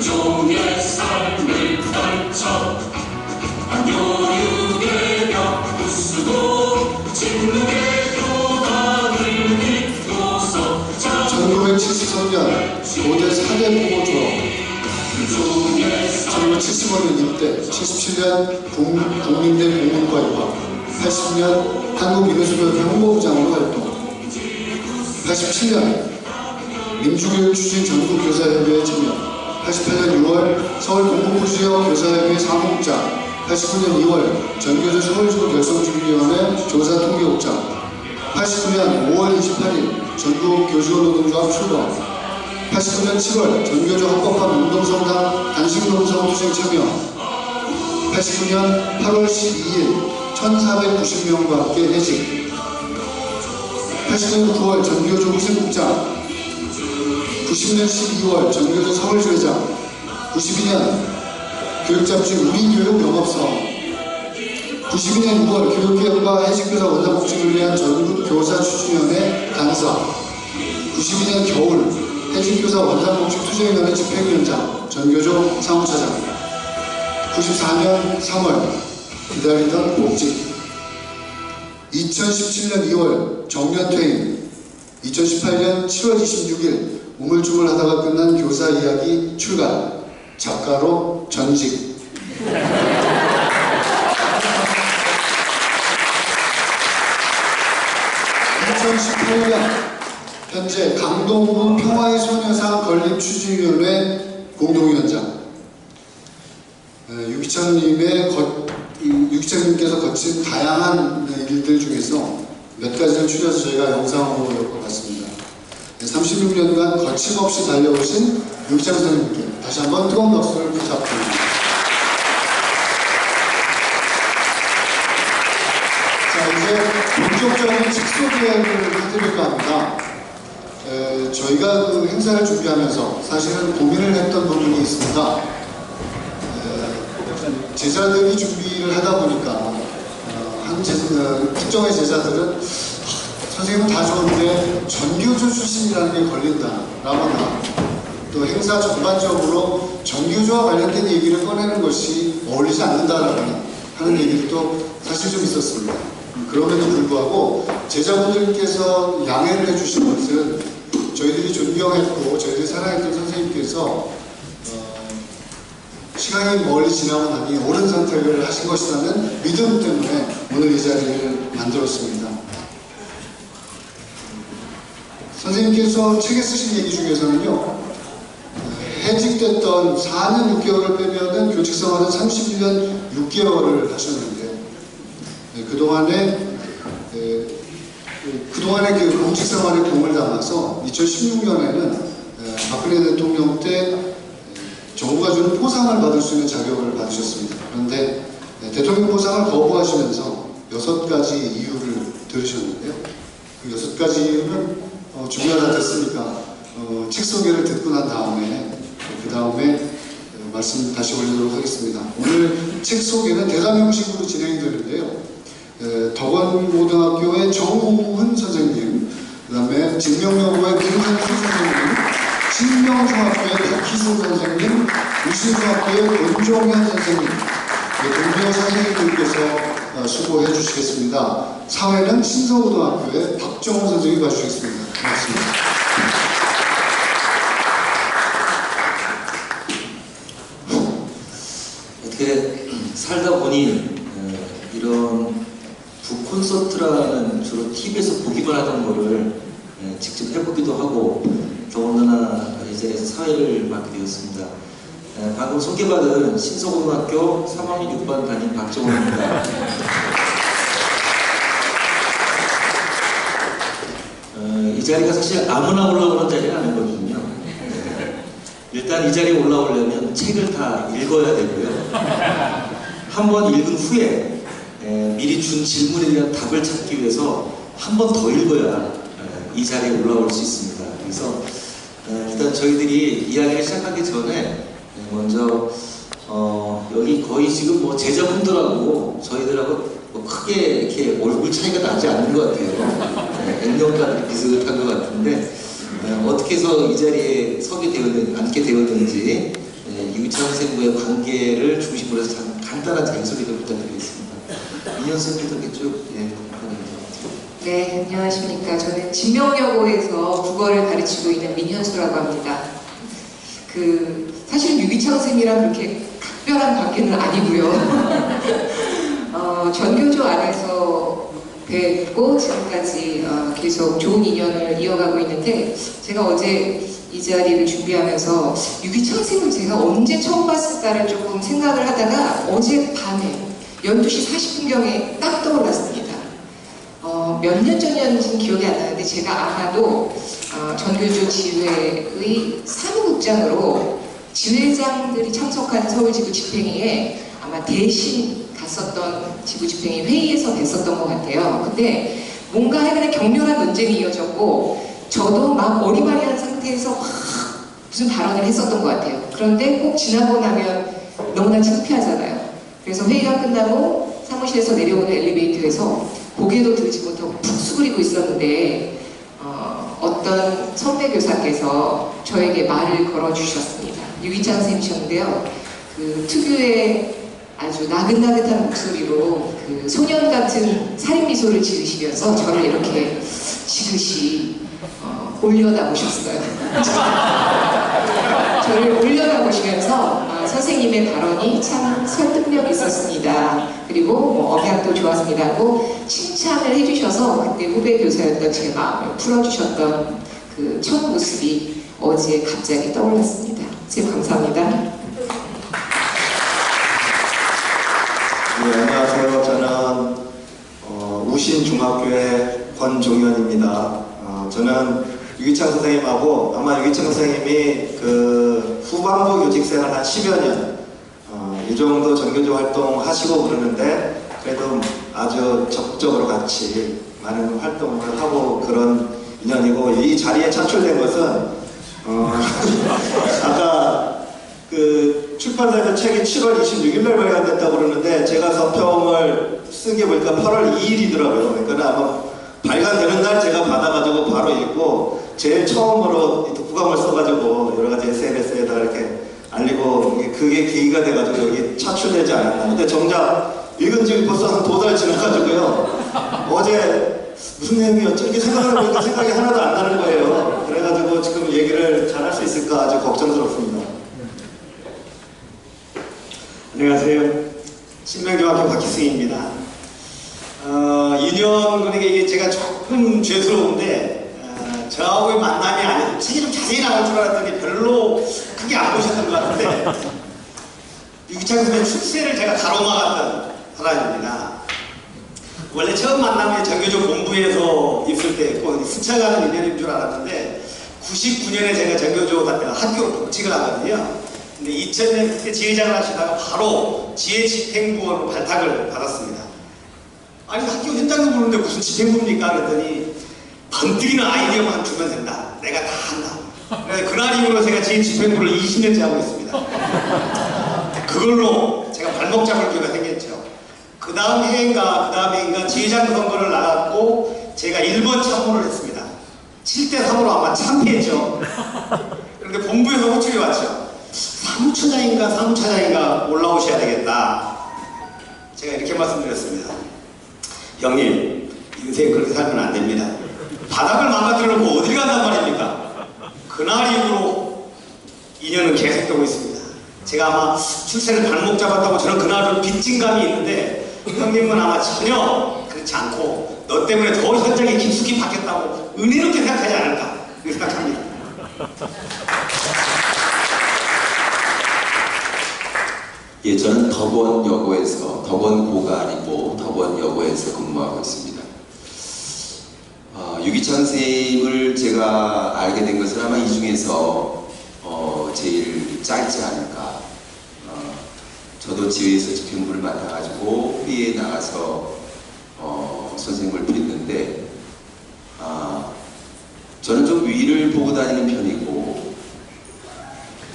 종의 삶을 떨쳐 안교육의 벽 부수고 진국의 교단을 믿고서 1973년 고대 4대 부모 졸업, 1975년 입대, 77년 국민대 공문과 입학, 80년 한국유네스코협회 홍보부장으로 활동, 87년 민주교육 추진 전국교사협의회 참여, 88년 6월 서울 동북부지역 교사협의회 사무국장, 89년 2월 전교조 서울지구 결성준비위원회 조사 통계국장, 89년 5월 28일 전국 교직원노동조합 출범, 89년 7월 전교조 합법화 운동성당 단식노동성 투쟁 참여, 89년 8월 12일 1490명과 함께 해직, 89년 9월 전교조 후생국장, 90년 12월 전교조 서울주회장, 92년 교육잡지 우리교육 영업사원, 92년 6월 교육개혁과 해직교사 원장복직을 위한 전국교사 추진위원회 간사, 92년 겨울 해직교사 원장복직 투쟁위원회 집행위원장, 전교조 사무차장, 94년 3월 기다리던 복직, 2017년 2월 정년퇴임, 2018년 7월 26일 우물쭈물하다가 끝난 교사 이야기 출간, 작가로 전직. 2018년 현재 강동구 평화의 소녀상 건립추진위원회 공동위원장. 유기창님께서 거친 다양한 일들 중에서 몇 가지를 추려서 저희가 영상으로 엮어봤습니다. 36년간 거침없이 달려오신 유기창 선생님께 다시 한번 뜨거운 박수를 부탁드립니다. 자, 이제 본격적인 책 소개를 해드릴까 합니다. 저희가 그 행사를 준비하면서 사실은 고민을 했던 부분이 있습니다. 제자들이 준비를 하다 보니까 특정의 제자들은 선생님은 다 좋은데 전교조 출신이라는 게 걸린다라거나 또 행사 전반적으로 전교조와 관련된 얘기를 꺼내는 것이 어울리지 않는다라거나 하는 얘기도 사실 좀 있었습니다. 그럼에도 불구하고 제자분들께서 양해를 해주신 것은 저희들이 존경했고 저희들이 사랑했던 선생님께서 시간이 멀리 지나고 나니 옳은 선택을 하신 것이라는 믿음 때문에 오늘 이 자리를 만들었습니다. 선생님께서 책에 쓰신 얘기 중에서는요, 해직됐던 4년 6개월을 빼면은 교직 생활은 31년 6개월을 하셨는데, 그동안의 그 공직 생활에 공을 담아서 2016년에는 박근혜 대통령 때 정부가 주는 포상을 받을 수 있는 자격을 받으셨습니다. 그런데 대통령 포상을 거부하시면서 6가지 이유를 들으셨는데요. 그 6가지 이유는 준비가 다 됐으니까 책 소개를 듣고 난 다음에 그 다음에 말씀 다시 올리도록 하겠습니다. 오늘 책 소개는 대담 형식으로 진행이 되는데요. 덕원고등학교의 정우훈 선생님, 그 다음에 진명여고의 김상수 선생님, 신명중학교의 박희수 선생님, 우신중학교의 권종현 선생님, 동료 선생님들께서 수고해 주시겠습니다. 사회는 신성고등학교의 박정훈 선생님이 봐주시겠습니다. 고맙습니다. 어떻게 살다 보니 이런 북콘서트라는 주로 TV에서 보기만 하던 거를 직접 해보기도 하고 더군다나 이제 사회를 맡게 되었습니다. 방금 소개받은 신서고등학교 3학년 6반 담임 박정원입니다. 이 자리가 사실 아무나 올라오는 자리는 아니거든요. 일단 이 자리에 올라오려면 책을 다 읽어야 되고요. 한번 읽은 후에 미리 준 질문에 대한 답을 찾기 위해서 한 번 더 읽어야 이 자리에 올라올 수 있습니다. 그래서 일단 저희들이 이야기를 시작하기 전에 먼저 여기 거의 지금 뭐 제자분들하고 저희들하고 뭐 크게 이렇게 얼굴 차이가 나지 않는 것 같아요. 액면가들이 비슷한 것 같은데 어떻게 해서 이 자리에 앉게 되었는지 유기창 선생님과의 관계를 중심으로 해서 간단한 자기소개 좀 부탁드리겠습니다. 민현 선생님부터 쭉 네, 안녕하십니까. 저는 진명여고에서 국어를 가르치고 있는 민현수라고 합니다. 사실은 유기창 선생님이랑 그렇게 특별한 관계는 아니고요. 전교조 안에서 뵙고 지금까지 계속 좋은 인연을 이어가고 있는데, 제가 어제 이 자리를 준비하면서 유기창 선생님을 제가 언제 처음 봤을까를 조금 생각을 하다가 어제 밤에 12시 40분경에 딱 떠올랐습니다. 몇 년 전이었는지는 기억이 안 나는데 제가 아마도 전교조 지회의 사무국장으로 지회장들이 참석하는 서울지구 집행위에 아마 대신 갔었던 지구집행위 회의에서 뵀었던 것 같아요. 근데 뭔가 해간에 격렬한 논쟁이 이어졌고 저도 막 어리바리한 상태에서 막 무슨 발언을 했었던 것 같아요. 그런데 꼭 지나고 나면 너무나 창피하잖아요. 그래서 회의가 끝나고 사무실에서 내려오는 엘리베이터에서 고개도 들지 못하고 푹 수그리고 있었는데 어떤 선배 교사께서 저에게 말을 걸어주셨습니다. 유기찬 선생님이셨는데요. 그 특유의 아주 나긋나긋한 목소리로 그 소년 같은 살인 미소를 지으시면서 저를 이렇게 지그시 올려다보셨어요. 저를 올려다보시면서 선생님의 발언이 참 설득력 있었습니다. 그리고 뭐 억양도 좋았습니다 하고 칭찬을 해주셔서 그때 후배 교사였던 제 마음을 풀어주셨던 그 첫 모습이 어제 갑자기 떠올랐습니다. 선생님 감사합니다. 네, 안녕하세요. 저는 우신중학교의 권종현입니다. 저는 유기찬 선생님하고 아마 유기찬 선생님이 그 후반부 교직생활 한 10여 년 이 정도 전교조 활동하시고 그러는데 그래도 아주 적극적으로 같이 많은 활동을 하고 그런 인연이고 이 자리에 차출된 것은 아까 그 출판사에서 책이 7월 26일날 발간됐다고 그러는데 제가 서평을 쓴 게 보니까 8월 2일이더라고요. 그러니까 아마 발간되는 날 제가 받아가지고 바로 읽고 제일 처음으로 독후감을 써가지고 여러 가지 SNS에다 이렇게 알리고 그게 계기가 돼가지고 여기 차출되지 않았나. 근데 정작 읽은 지 벌써 한 2달 지나가지고요. 어제 무슨 내용이었지? 이렇게 생각을 해보니까 생각이 하나도 안 나는 거예요. 그래가지고 지금 얘기를 잘 할 수 있을까 아주 걱정스럽습니다. 안녕하세요. 신명중학교 박희승입니다. 2년, 그러니까 이게 제가 조금 죄스러운데, 저하고의 만남이 아니고, 책이 좀 자세히 나올 줄 알았더니 별로 크게 안 보셨던 것 같은데, 유기찬 선생님 출세를 제가 가로막았던 사람입니다. 원래 처음 만남이 전교조 본부에서 있을 때 꼭 스쳐가는 인연인 줄 알았는데, 99년에 제가 전교조 학교로 복직을 하거든요. 근데 2000년 그때 지회장을 하시다가 바로 지회 집행부원으로 발탁을 받았습니다. 아니 학교 현장도 보는데 무슨 집행부입니까? 그랬더니 번뜩이는 아이디어만 주면 된다. 내가 다 한다. 그래서 그날 이후로 제가 지회 집행부를 20년째 하고 있습니다. 그걸로 제가 발목 잡을 기회가 생겼죠. 그 다음 해인가 지회장 선거를 나갔고 제가 1번 참모를 했습니다. 7대3으로 아마 참패했죠. 그런데 본부에서 호출이 왔죠. 사무차장인가 올라오셔야 되겠다. 제가 이렇게 말씀드렸습니다. 형님, 인생 그렇게 살면 안 됩니다. 바닥을 망가뜨려 놓고 어딜 간단 말입니까? 그날 이후로 인연은 계속되고 있습니다. 제가 아마 출세를 발목 잡았다고 저는 그날 좀 빚진 감이 있는데 형님은 아마 전혀 그렇지 않고 너 때문에 더 현장이 깊숙이 바뀌었다고 은혜롭게 생각하지 않을까 생각합니다. 예, 저는 덕원여고에서 덕원고가 아니고 덕원여고에서 근무하고 있습니다. 유기찬 선생님을 제가 알게 된 것은 아마 이 중에서 제일 짧지 않을까. 저도 지회에서 집행부를 맡아가지고 회의에 나가서 선생님을 뵀는데 저는 좀 위를 보고 다니는 편이고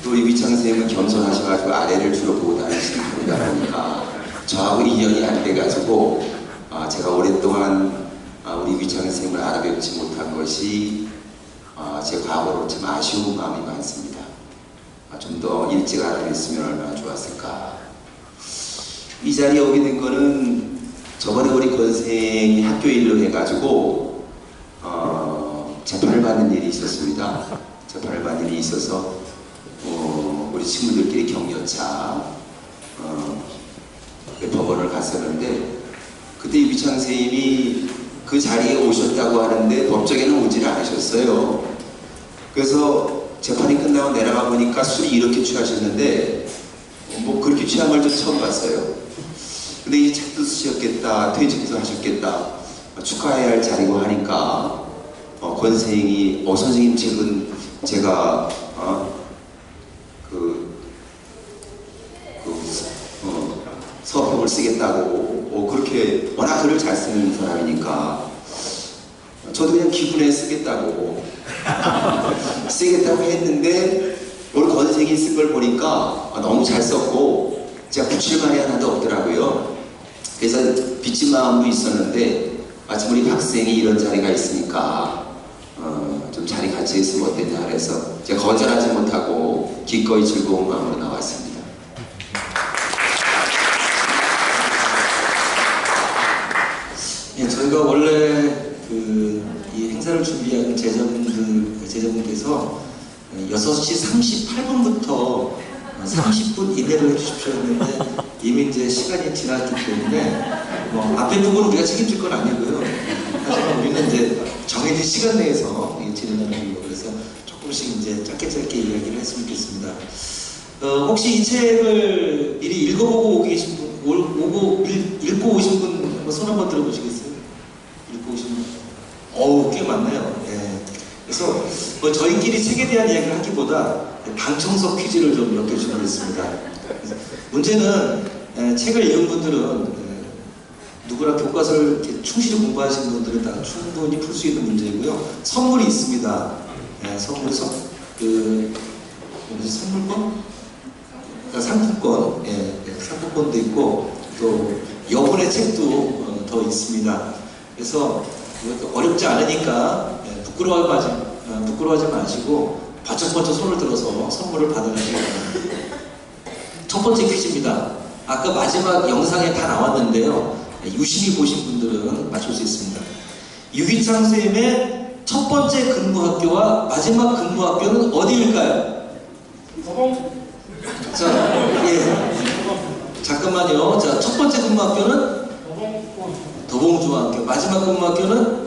또 유기찬 선생님은 겸손하셔가지고 아래를 주로 보고 다니시는 분이다 보니까 저하고 인연이 안 돼가지고 제가 오랫동안 우리 유기찬 선생님을 알아뵙지 못한 것이 제 과거로 참 아쉬운 마음이 많습니다. 좀 더 일찍 알아뵀으면 얼마나 좋았을까. 이 자리에 오게 된 거는 저번에 우리 권 선생이 학교 일로 해가지고 재판을 받는 일이 있었습니다. 재판을 받는 일이 있어서 우리 친구들끼리 격려차 법원을 갔었는데 그때 유기찬 선생님이 그 자리에 오셨다고 하는데 법정에는 오지를 않으셨어요. 그래서 재판이 끝나고 내려가 보니까 술이 이렇게 취하셨는데 뭐 그렇게 취한 걸 좀 처음 봤어요. 근데 이 책도 쓰셨겠다, 퇴직도 하셨겠다, 축하해야 할 자리고 하니까 권 선생이 선생님 책은 제가 서평을 쓰겠다고 그렇게 워낙 글을 잘 쓰는 사람이니까 저도 그냥 기분에 쓰겠다고 했는데 오늘 건색이 쓴 걸 보니까 너무 잘 썼고 제가 붙일 말이 하나도 없더라고요. 그래서 빚진 마음도 있었는데 마침 우리 박생이 이런 자리가 있으니까 좀 자리 같이 있으면 어땠냐 그래서 제가 거절하지 못하고 기꺼이 즐거운 마음으로 나왔습니다. 예, 저희가 원래 이 행사를 준비한 제자분께서 6시 38분부터 30분 이내로 해주십시오 했는데 이미 이제 시간이 지났기 때문에 앞에 부분은 우리가 책임질 건 아니고요. 하지만 우리는 이제 정해진 시간 내에서 진행하는 거예요. 그래서 조금씩 이제 짧게 이야기를 했으면 좋겠습니다. 혹시 이 책을 미리 읽어보고 계신 분, 읽고 오신 분 한번 손 한번 들어보시겠어요? 읽고 오신 분? 어우, 꽤 많네요. 예. 그래서 저희끼리 책에 대한 이야기를 하기보다 방청석 퀴즈를 좀 몇 개 준비했습니다. 문제는 책을 읽은 분들은 누구나 교과서를 이렇게 충실히 공부하신 분들은 다 충분히 풀 수 있는 문제이고요. 선물이 있습니다. 선물권? 상품권, 상품권도 있고 또 여분의 책도 더 있습니다. 그래서 어렵지 않으니까 부끄러워하지 마시고 바짝바짝 손을 들어서 선물을 받아가시기 바랍니다. 첫 번째 퀴즈입니다. 아까 마지막 영상에 다 나왔는데요. 유심히 보신 분들은 맞출 수 있습니다. 유기창 선생님의 첫 번째 근무학교와 마지막 근무학교는 어디일까요? 자, 잠깐만요. 자, 첫 번째 근무학교는 도봉중학교, 마지막 근무학교는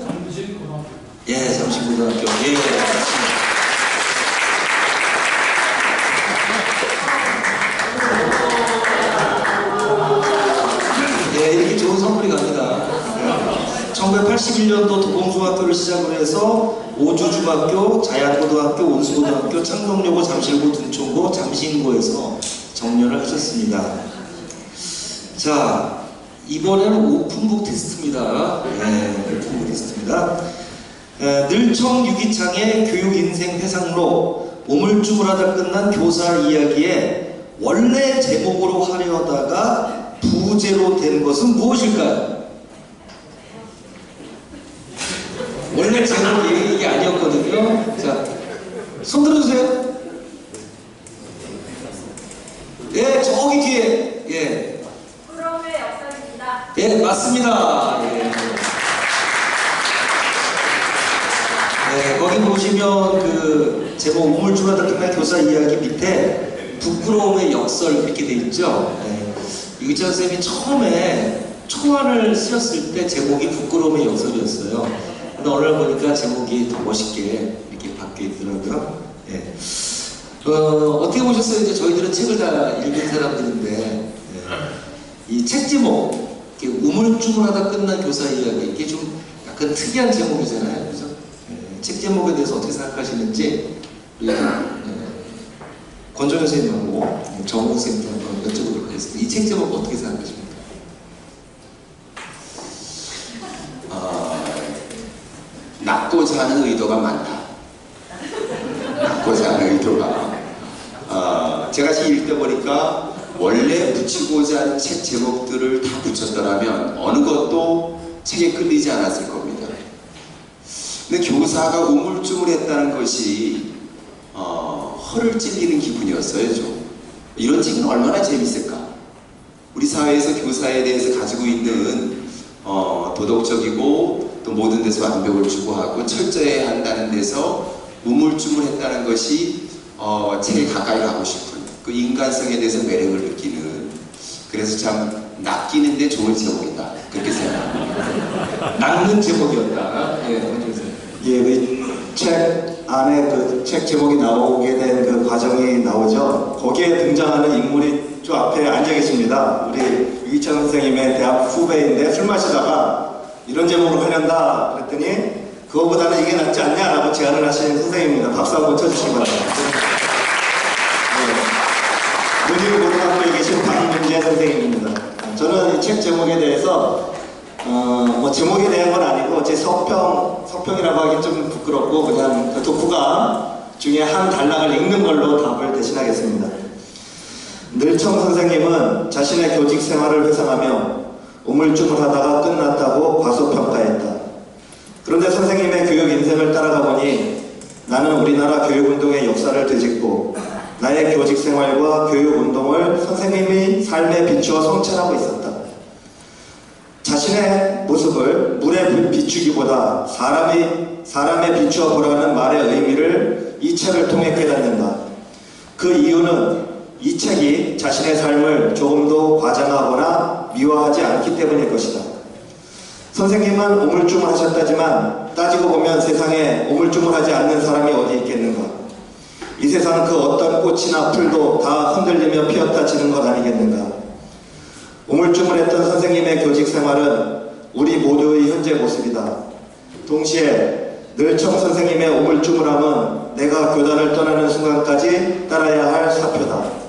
잠실고등학교. 이렇게 좋은 선물이 갑니다. 1981년도 도봉중학교를 시작으로 해서 오주중학교, 자양고등학교, 온수고등학교, 창동여고, 잠실고, 둔촌고, 잠신고에서 정년을 하셨습니다. 자, 이번에는 오픈북 테스트입니다. 오픈북 테스트입니다. 늘청 유기창의 교육인생 회상록, 우물쭈물하다 끝난 교사 이야기에 원래 제목으로 하려다가 부제로 된 것은 무엇일까요? 원래 제목이 이게 아니었거든요. 자, 손 들어주세요. 저기 뒤에. 부끄러움의 역사입니다. 맞습니다. 거기 보시면 그 제목 우물쭈물하다 끝난 교사 이야기 밑에 부끄러움의 역설 이렇게 돼 있죠. 유기찬 선생님이 처음에 초안을 쓰셨을 때 제목이 부끄러움의 역설이었어요. 근데 오늘 보니까 제목이 더 멋있게 이렇게 바뀌어 있더라고요. 어떻게 보셨어요? 이제 저희들은 책을 다 읽은 사람들인데 이 책 제목 우물쭈물하다 끝난 교사 이야기 이게 좀 약간 특이한 제목이잖아요. 그래서 책 제목에 대해서 어떻게 생각하시는지 우리 권정현 선생님하고 정우 선생님께 한번 여쭤보도록 하겠습니다. 이 책 제목 어떻게 생각하십니까? 낳고자 하는 의도가 많다. 낳고자 하는 의도가 제가 읽다 보니까 원래 붙이고자 하는 책 제목들을 다 붙였더라면 어느 것도 책에 끌리지 않았을 겁니다. 근데 교사가 우물쭈물했다는 것이 허를 찔리는 기분이었어요. 좀 이런 책은 얼마나 재밌을까. 우리 사회에서 교사에 대해서 가지고 있는 도덕적이고 또 모든 데서 완벽을 추구하고 철저해야 한다는 데서 우물쭈물했다는 것이 책에 가까이 가고 싶은 그 인간성에 대해서 매력을 느끼는, 그래서 참 낚이는데 좋은 제목이다 그렇게 생각합니다. 낚는 제목이었다. 책 안에 그 책 제목이 나오게 된 그 과정이 나오죠. 거기에 등장하는 인물이 저 앞에 앉아 계십니다. 우리 유기찬 선생님의 대학 후배인데 술 마시다가 이런 제목으로 하련다 그랬더니 그거보다는 이게 낫지 않냐라고 제안을 하신 선생님입니다. 박수 한번 쳐주시기 바랍니다. 문희고등학교에 계신 박민재 선생님입니다. 저는 이 책 제목에 대해서 뭐 제목에 대한 건 아니고 제 서평이라고 하긴 좀 부끄럽고 그냥 그 독후감 중에 한 단락을 읽는 걸로 답을 대신하겠습니다. 늘청 선생님은 자신의 교직 생활을 회상하며 우물쭈물하다가 끝났다고 과소평가했다. 그런데 선생님의 교육 인생을 따라가 보니 나는 우리나라 교육운동의 역사를 되짚고 나의 교직 생활과 교육운동을 선생님의 삶에 비추어 성찰하고 있었다. 자신의 모습을 물에 비추기보다 사람에 비추어 보라는 말의 의미를 이 책을 통해 깨닫는다. 그 이유는 이 책이 자신의 삶을 조금도 과장하거나 미화하지 않기 때문일 것이다. 선생님은 우물쭈물하셨다지만 따지고 보면 세상에 우물쭈물하지 않는 사람이 어디 있겠는가. 이 세상 그 어떤 꽃이나 풀도 다 흔들리며 피었다 지는 것 아니겠는가. 우물쭈물했던 선생님의 교직 생활은 우리 모두의 현재 모습이다. 동시에 늘청 선생님의 우물쭈물함은 내가 교단을 떠나는 순간까지 따라야 할 사표다.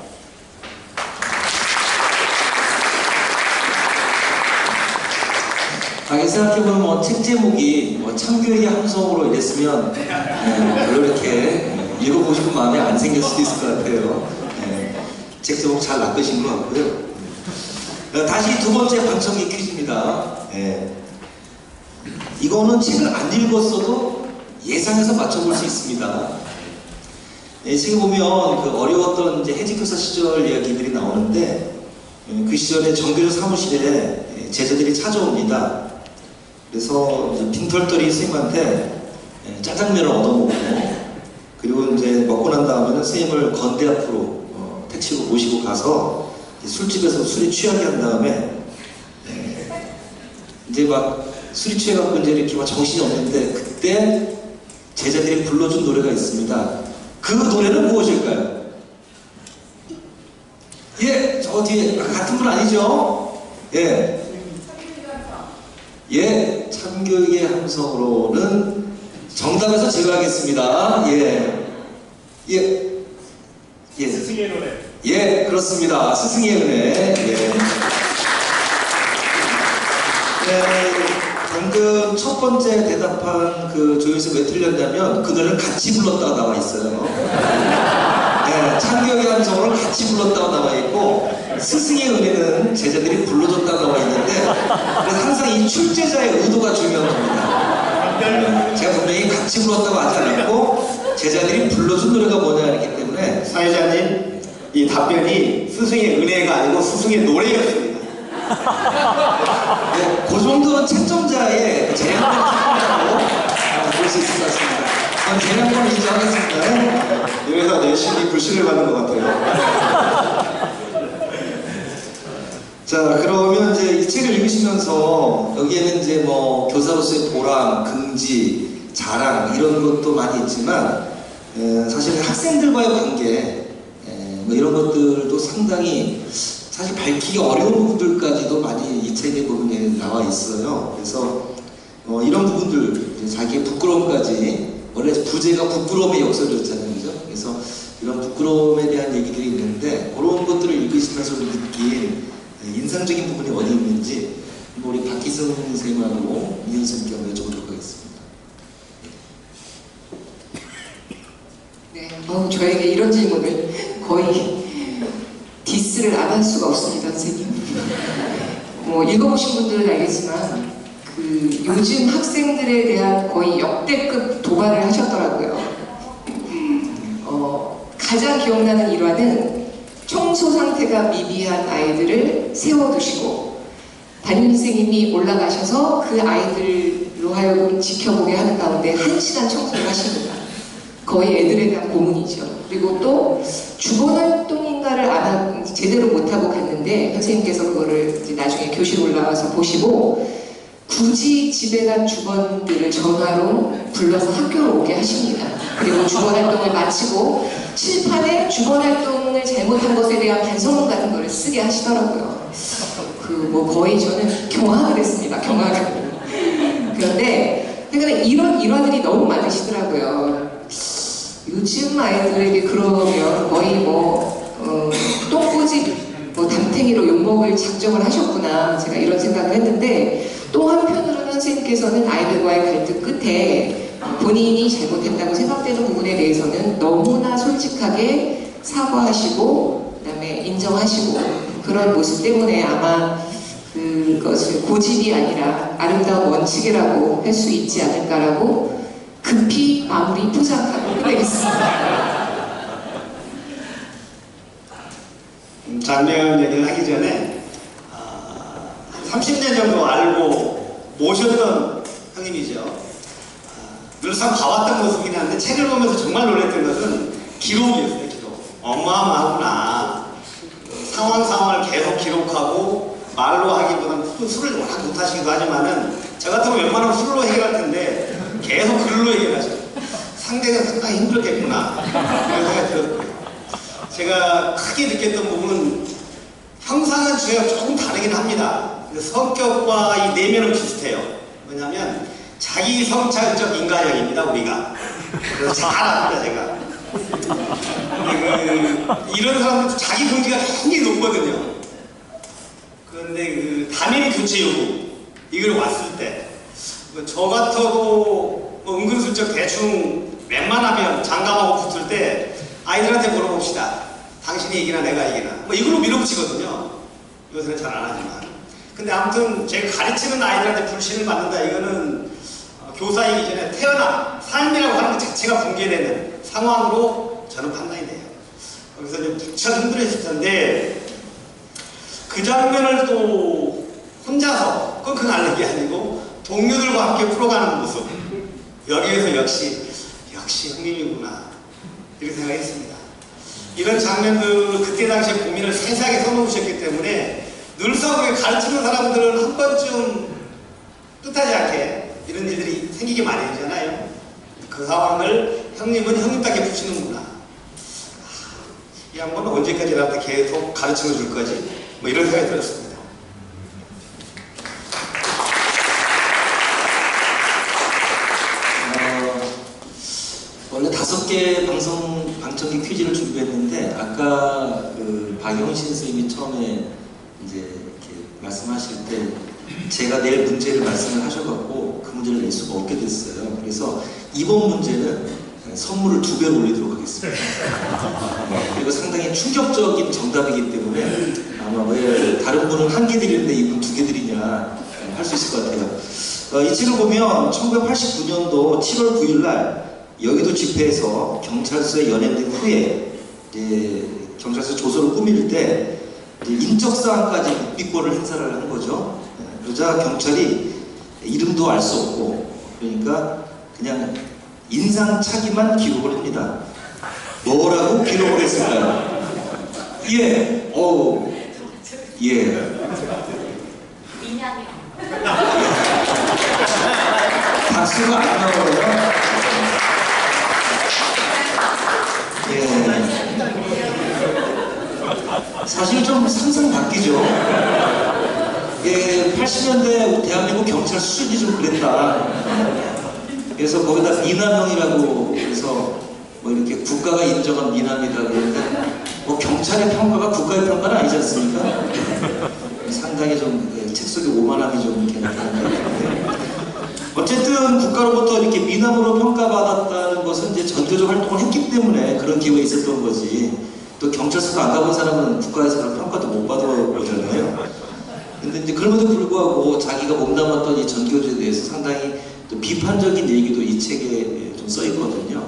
생각해보면 책 제목이 창교육의 함성으로 이랬으면 별로 이렇게 읽어보고 싶은 마음이 안 생길 수도 있을 것 같아요. 책 제목 잘 낚으신 것 같고요. 다시 두 번째 방청객 퀴즈입니다. 이거는 책을 안 읽었어도 예상해서 맞춰볼 수 있습니다. 책에 보면 그 어려웠던 이제 해직교사 시절 이야기들이 나오는데 그 시절에 정교조 사무실에 제자들이 찾아옵니다. 그래서 이제 빈털터리 선생님한테 짜장면을 얻어먹고 그리고 이제 먹고 난 다음에는 선생님을 건대 앞으로 택시로 모시고 가서 술집에서 술이 취하게 한 다음에 이제 막 술이 취해갖고 이제 이렇게 막 정신이 없는데 그때 제자들이 불러준 노래가 있습니다. 그 노래는 무엇일까요? 예, 저 뒤에 같은 분 아니죠? 예. 예, 참교육의 함성으로는 정답에서 제외하겠습니다. 예. 예. 예. 스승의 노래. 예, 그렇습니다. 스승의 은혜. 예. 방금 첫 번째 대답한 그 조연석 왜 틀렸냐면 그 노래를 같이 불렀다가 나와 있어요. 네, 참교육의 함성으로 같이 불렀다고 나와 있고 스승의 은혜는 제자들이 불러줬다고 나와 있는데 그래서 항상 이 출제자의 의도가 중요한 겁니다. 제가 분명히 같이 불렀다고 하지 않았고 제자들이 불러준 노래가 뭐냐 했기 때문에 사회자님, 이 답변이 스승의 은혜가 아니고 스승의 노래였습니다. 네, 그 정도는 채점자의 재량권 채점자로 볼 수 있을 것 같습니다. 저는 재량권을 인정하겠습니다. 이래서 내신이 불신을 받는 것 같아요. 자, 그러면 이제 이 책을 읽으시면서 여기에는 이제 뭐 교사로서의 보람, 긍지, 자랑 이런 것도 많이 있지만 사실 학생들과의 관계 뭐 이런 것들도 상당히 사실 밝히기 어려운 부분들까지도 많이 이 책의 부분에 나와 있어요. 그래서 이런 부분들, 자기의 부끄러움까지, 원래 부제가 부끄러움의 역설이었잖아요. 그죠? 그래서 이런 부끄러움에 대한 얘기들이 있는데 그런 것들을 읽으시면서 느낀 인상적인 부분이 어디 있는지 우리 박희승 선생님하고 이현 선생님께 한번 여쭤보도록 하겠습니다. 네, 저에게 이런 질문을 거의 디스를 안 할 수가 없습니다, 선생님. 뭐 읽어보신 분들은 알겠지만 그 요즘 학생들에 대한 거의 역대급 도발을 하셨더라고요. 가장 기억나는 일화는 청소 상태가 미비한 아이들을 세워두시고 담임 선생님이 올라가셔서 그 아이들로 하여금 지켜보게 하는 가운데 1시간 청소를 하십니다. 거의 애들에 대한 고문이죠. 그리고 또 주번활동인가를 제대로 못하고 갔는데 선생님께서 그거를 이제 나중에 교실 올라와서 보시고 굳이 집에 간 주번들을 전화로 불러서 학교로 오게 하십니다. 그리고 주번활동을 마치고 칠판에 주번활동을 잘못한 것에 대한 반성문 같은 거를 쓰게 하시더라고요. 뭐 거의 저는 경악을 했습니다. 경악을. 그런데 이런 일화들이 너무 많으시더라고요. 요즘 아이들에게 그러면 거의 똥꼬집 담탱이로 욕먹을 작정을 하셨구나, 제가 이런 생각을 했는데 또 한편으로는 선생님께서는 아이들과의 갈등 끝에 본인이 잘못했다고 생각되는 부분에 대해서는 너무나 솔직하게 사과하시고 그다음에 인정하시고 그런 모습 때문에 아마 그것을 고집이 아니라 아름다운 원칙이라고 할 수 있지 않을까라고 급히 마무리 포장하고 끝내겠습니다. 장면 얘기를 하기 전에 30년 정도 알고 모셨던 형님이죠. 늘상 봐왔던 모습이긴 한데 책을 보면서 정말 놀랐던 것은 기록이었어요. 기록. 어마어마하구나. 상황을 계속 기록하고 말로 하기보다는 술을 워낙 못하시기도 하지만은 저 같으면 웬만하면 술로 해결할 텐데 계속 글로 해결하죠. 상대가 상당히 힘들겠구나 그런 생각이 들었고요. 제가 크게 느꼈던 부분은 형상은 주제가 조금 다르긴 합니다. 성격과 이 내면은 비슷해요. 뭐냐면 자기 성찰적 인간형입니다, 우리가. 그래서 잘 압니다, 제가. 이런 사람들 자기 긍지가 굉장히 높거든요. 그런데 담임 교체 요구, 이걸 왔을 때, 저 같아도 은근슬쩍 대충 웬만하면 장담하고 붙을 때 아이들한테 물어봅시다. 당신이 이기나 내가 이기나. 이걸로 밀어붙이거든요. 요새는 잘 안 하지만. 근데 아무튼 제가 가르치는 아이들한테 불신을 받는다. 이거는 교사이기 전에 태어나 삶이라고 하는 것 자체가 붕괴되는 상황으로 저는 판단이 돼요. 거기서 이제 무척 힘들어했을 텐데 그 장면을 또 혼자서 끙끙 앓는 게 아니고 동료들과 함께 풀어가는 모습. 여기에서 역시 형님이구나 이렇게 생각했습니다. 이런 장면들 그때 당시에 고민을 세세하게 써놓으셨기 때문에 늘상 가르치는 사람들은 한 번쯤 뜻하지 않게 이런 일들이 생기기 마련이잖아요. 그 상황을 형님은 형님답게 푸시는구나. 이 양반은 언제까지 나한테 계속 가르쳐 줄 거지? 이런 생각이 들었습니다. 원래 5개 방청객 퀴즈를 준비했는데 아까 박영신 선생님이 처음에 이제 이렇게 말씀하실 때 제가 낼 문제를 말씀을 하셔갖고 그 문제를 낼 수가 없게 됐어요. 그래서 이번 문제는 선물을 2배로 올리도록 하겠습니다. 그리고 상당히 충격적인 정답이기 때문에 아마 왜 다른 분은 1개 드리는데 이분 2개 드리냐 할 수 있을 것 같아요. 이 책을 보면 1989년도 7월 9일 날 여의도 집회에서 경찰서에 연행된 후에 경찰서 조서를 꾸밀 때 인적사항까지 묵비권을 행사를 한 거죠. 그러자 경찰이 이름도 알 수 없고 그러니까 그냥 인상착의만 기록을 합니다. 뭐라고 기록을 했을까요? 예, 민양이요. 박수가 안 나오네요. 사실 좀 상상 바뀌죠. 80년대 대한민국 경찰 수준이 좀 그랬다. 그래서 거기다 미남형이라고 해서 이렇게 국가가 인정한 미남이다 그러는데 경찰의 평가가 국가의 평가는 아니지 않습니까? 상당히 좀 책 속에 오만함이 좀 이렇게 나타나는데 어쨌든 국가로부터 이렇게 미남으로 평가받았다는 것은 이제 전교조 활동을 했기 때문에 그런 기회가 있었던 거지. 또 경찰서도 안 가본 사람은 국가에서 그런 평가도 못 받아보잖아요. 근데 이제 그럼에도 불구하고 자기가 몸담았던 이 전교조에 대해서 상당히 또 비판적인 얘기도 이 책에 좀 써 있거든요.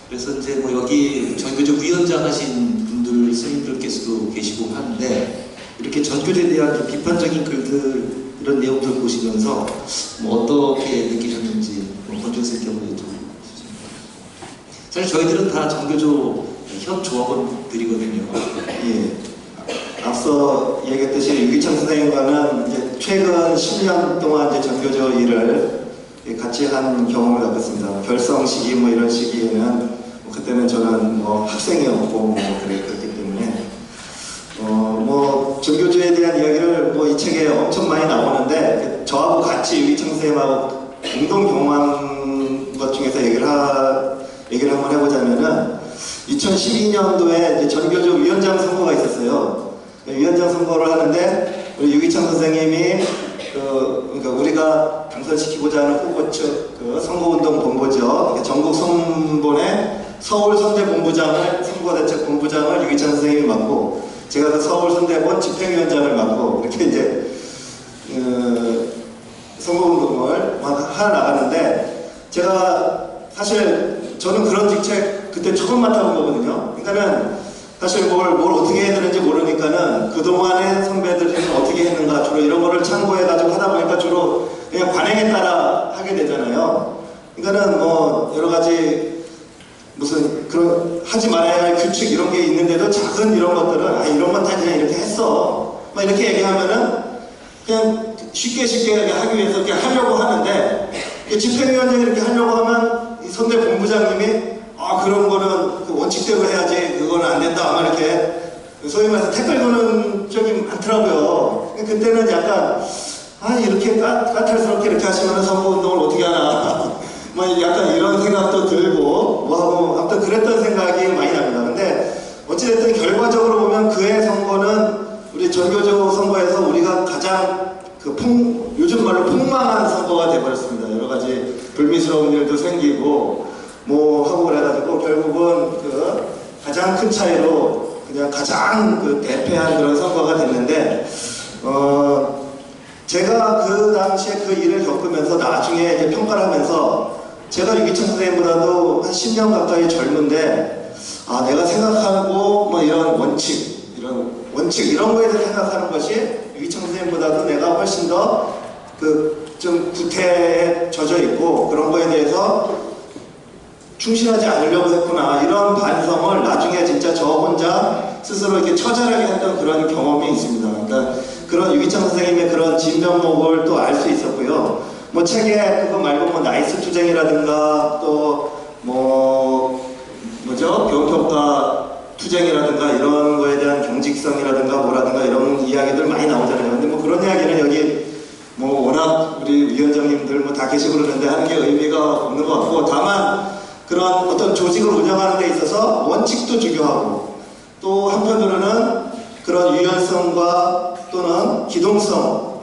그래서 이제 여기 전교조 위원장 하신 분들 스님들께서도 계시고 하는데 이렇게 전교조에 대한 비판적인 글들 이런 내용들 보시면서 어떻게 느끼셨는지 권준 선생님께 한번 여쭤보겠습니다. 사실 저희들은 다 전교조 현 조합원들이거든요. 앞서 얘기했듯이 유기창 선생님과는 이제 최근 10년 동안 이제 전교조 일을 같이 한 경험을 가졌습니다. 결성 시기 이런 시기에는 그때는 저는 학생이었고 그랬기 때문에 전교조에 대한 이야기를 이 책에 엄청 많이 나오는데 저하고 같이 유기창 선생님하고 공동 경험한 것 중에서 얘기를 한번 해보자면은 2012년도에 이제 전교조 위원장 선거가 있었어요. 위원장 선거를 하는데 우리 유기창 선생님이 그러니까 우리가 당선시키고자 하는 후보 측 그 선거운동 본부죠. 전국 선본의 서울 선대본부장을 선거대책본부장을 유기찬 선생님이 맡고 제가 그 서울 선대본 집행위원장을 맡고 이렇게 이제 선거운동을 하러 나가는데 제가 사실 저는 그런 직책 그때 처음 맡아본 거거든요. 그러니까는 사실 뭘 어떻게 해야 되는지 모르니까는 그동안의 선배들이 어떻게 했는가 주로 이런 거를 참고해가지고 하다 보니까 주로 그냥 관행에 따라 하게 되잖아요. 그러니까는 뭐 여러 가지 무슨 그런 하지 말아야 할 규칙 이런 게 있는데도 작은 이런 것들은 아 이런 건 다 그냥 이렇게 했어. 막 이렇게 얘기하면은 그냥 쉽게 이렇게 하기 위해서 이렇게 하려고 하는데 집행위원장이 이렇게 하려고 하면 이 선대 본부장님이 아 그런 거는 그 원칙대로 해야지 그거는 안 된다 아마 이렇게 소위 말해서 댓글 거는 쪽이 많더라고요. 그때는 약간 아 이렇게 까탈스럽게 이렇게 하시면 선거운동을 어떻게 하나 뭐 약간 이런 생각도 들고 뭐 하고 아무튼 그랬던 생각이 많이 납니다. 근데 어찌됐든 결과적으로 보면 그해 선거는 우리 전교조 선거에서 우리가 가장 요즘 말로 폭망한 선거가 돼버렸습니다. 여러 가지 불미스러운 일도 생기고 뭐 하고 그래가지고 결국은 그 가장 큰 차이로 그냥 가장 그 대패한 그런 선거가 됐는데 제가 그 당시에 그 일을 겪으면서 나중에 이제 평가를 하면서 제가 유기찬 선생님보다도 한 10년 가까이 젊은데 아 내가 생각하고 뭐 이런 원칙 이런 거에 대해서 생각하는 것이 유기찬 선생님보다도 내가 훨씬 더 좀 구태에 젖어 있고 그런 거에 대해서 충실하지 않으려고 했구나 이런 반성을 나중에 진짜 저 혼자 스스로 이렇게 처절하게 했던 그런 경험이 있습니다. 그러니까 그런 유기찬 선생님의 그런 진면목을 또 알 수 있었고요. 뭐 책에 그거 말고 뭐 나이스 투쟁이라든가 또 뭐죠 교육평가 투쟁이라든가 이런 거에 대한 경직성이라든가 뭐라든가 이런 이야기들 많이 나오잖아요. 근데 뭐 그런 이야기는 여기 뭐 워낙 우리 위원장님들 뭐 다 계시고 그러는데 하는 게 의미가 없는 것 같고 다만 그런 어떤 조직을 운영하는 데 있어서 원칙도 중요하고 또 한편으로는 그런 유연성과 또는 기동성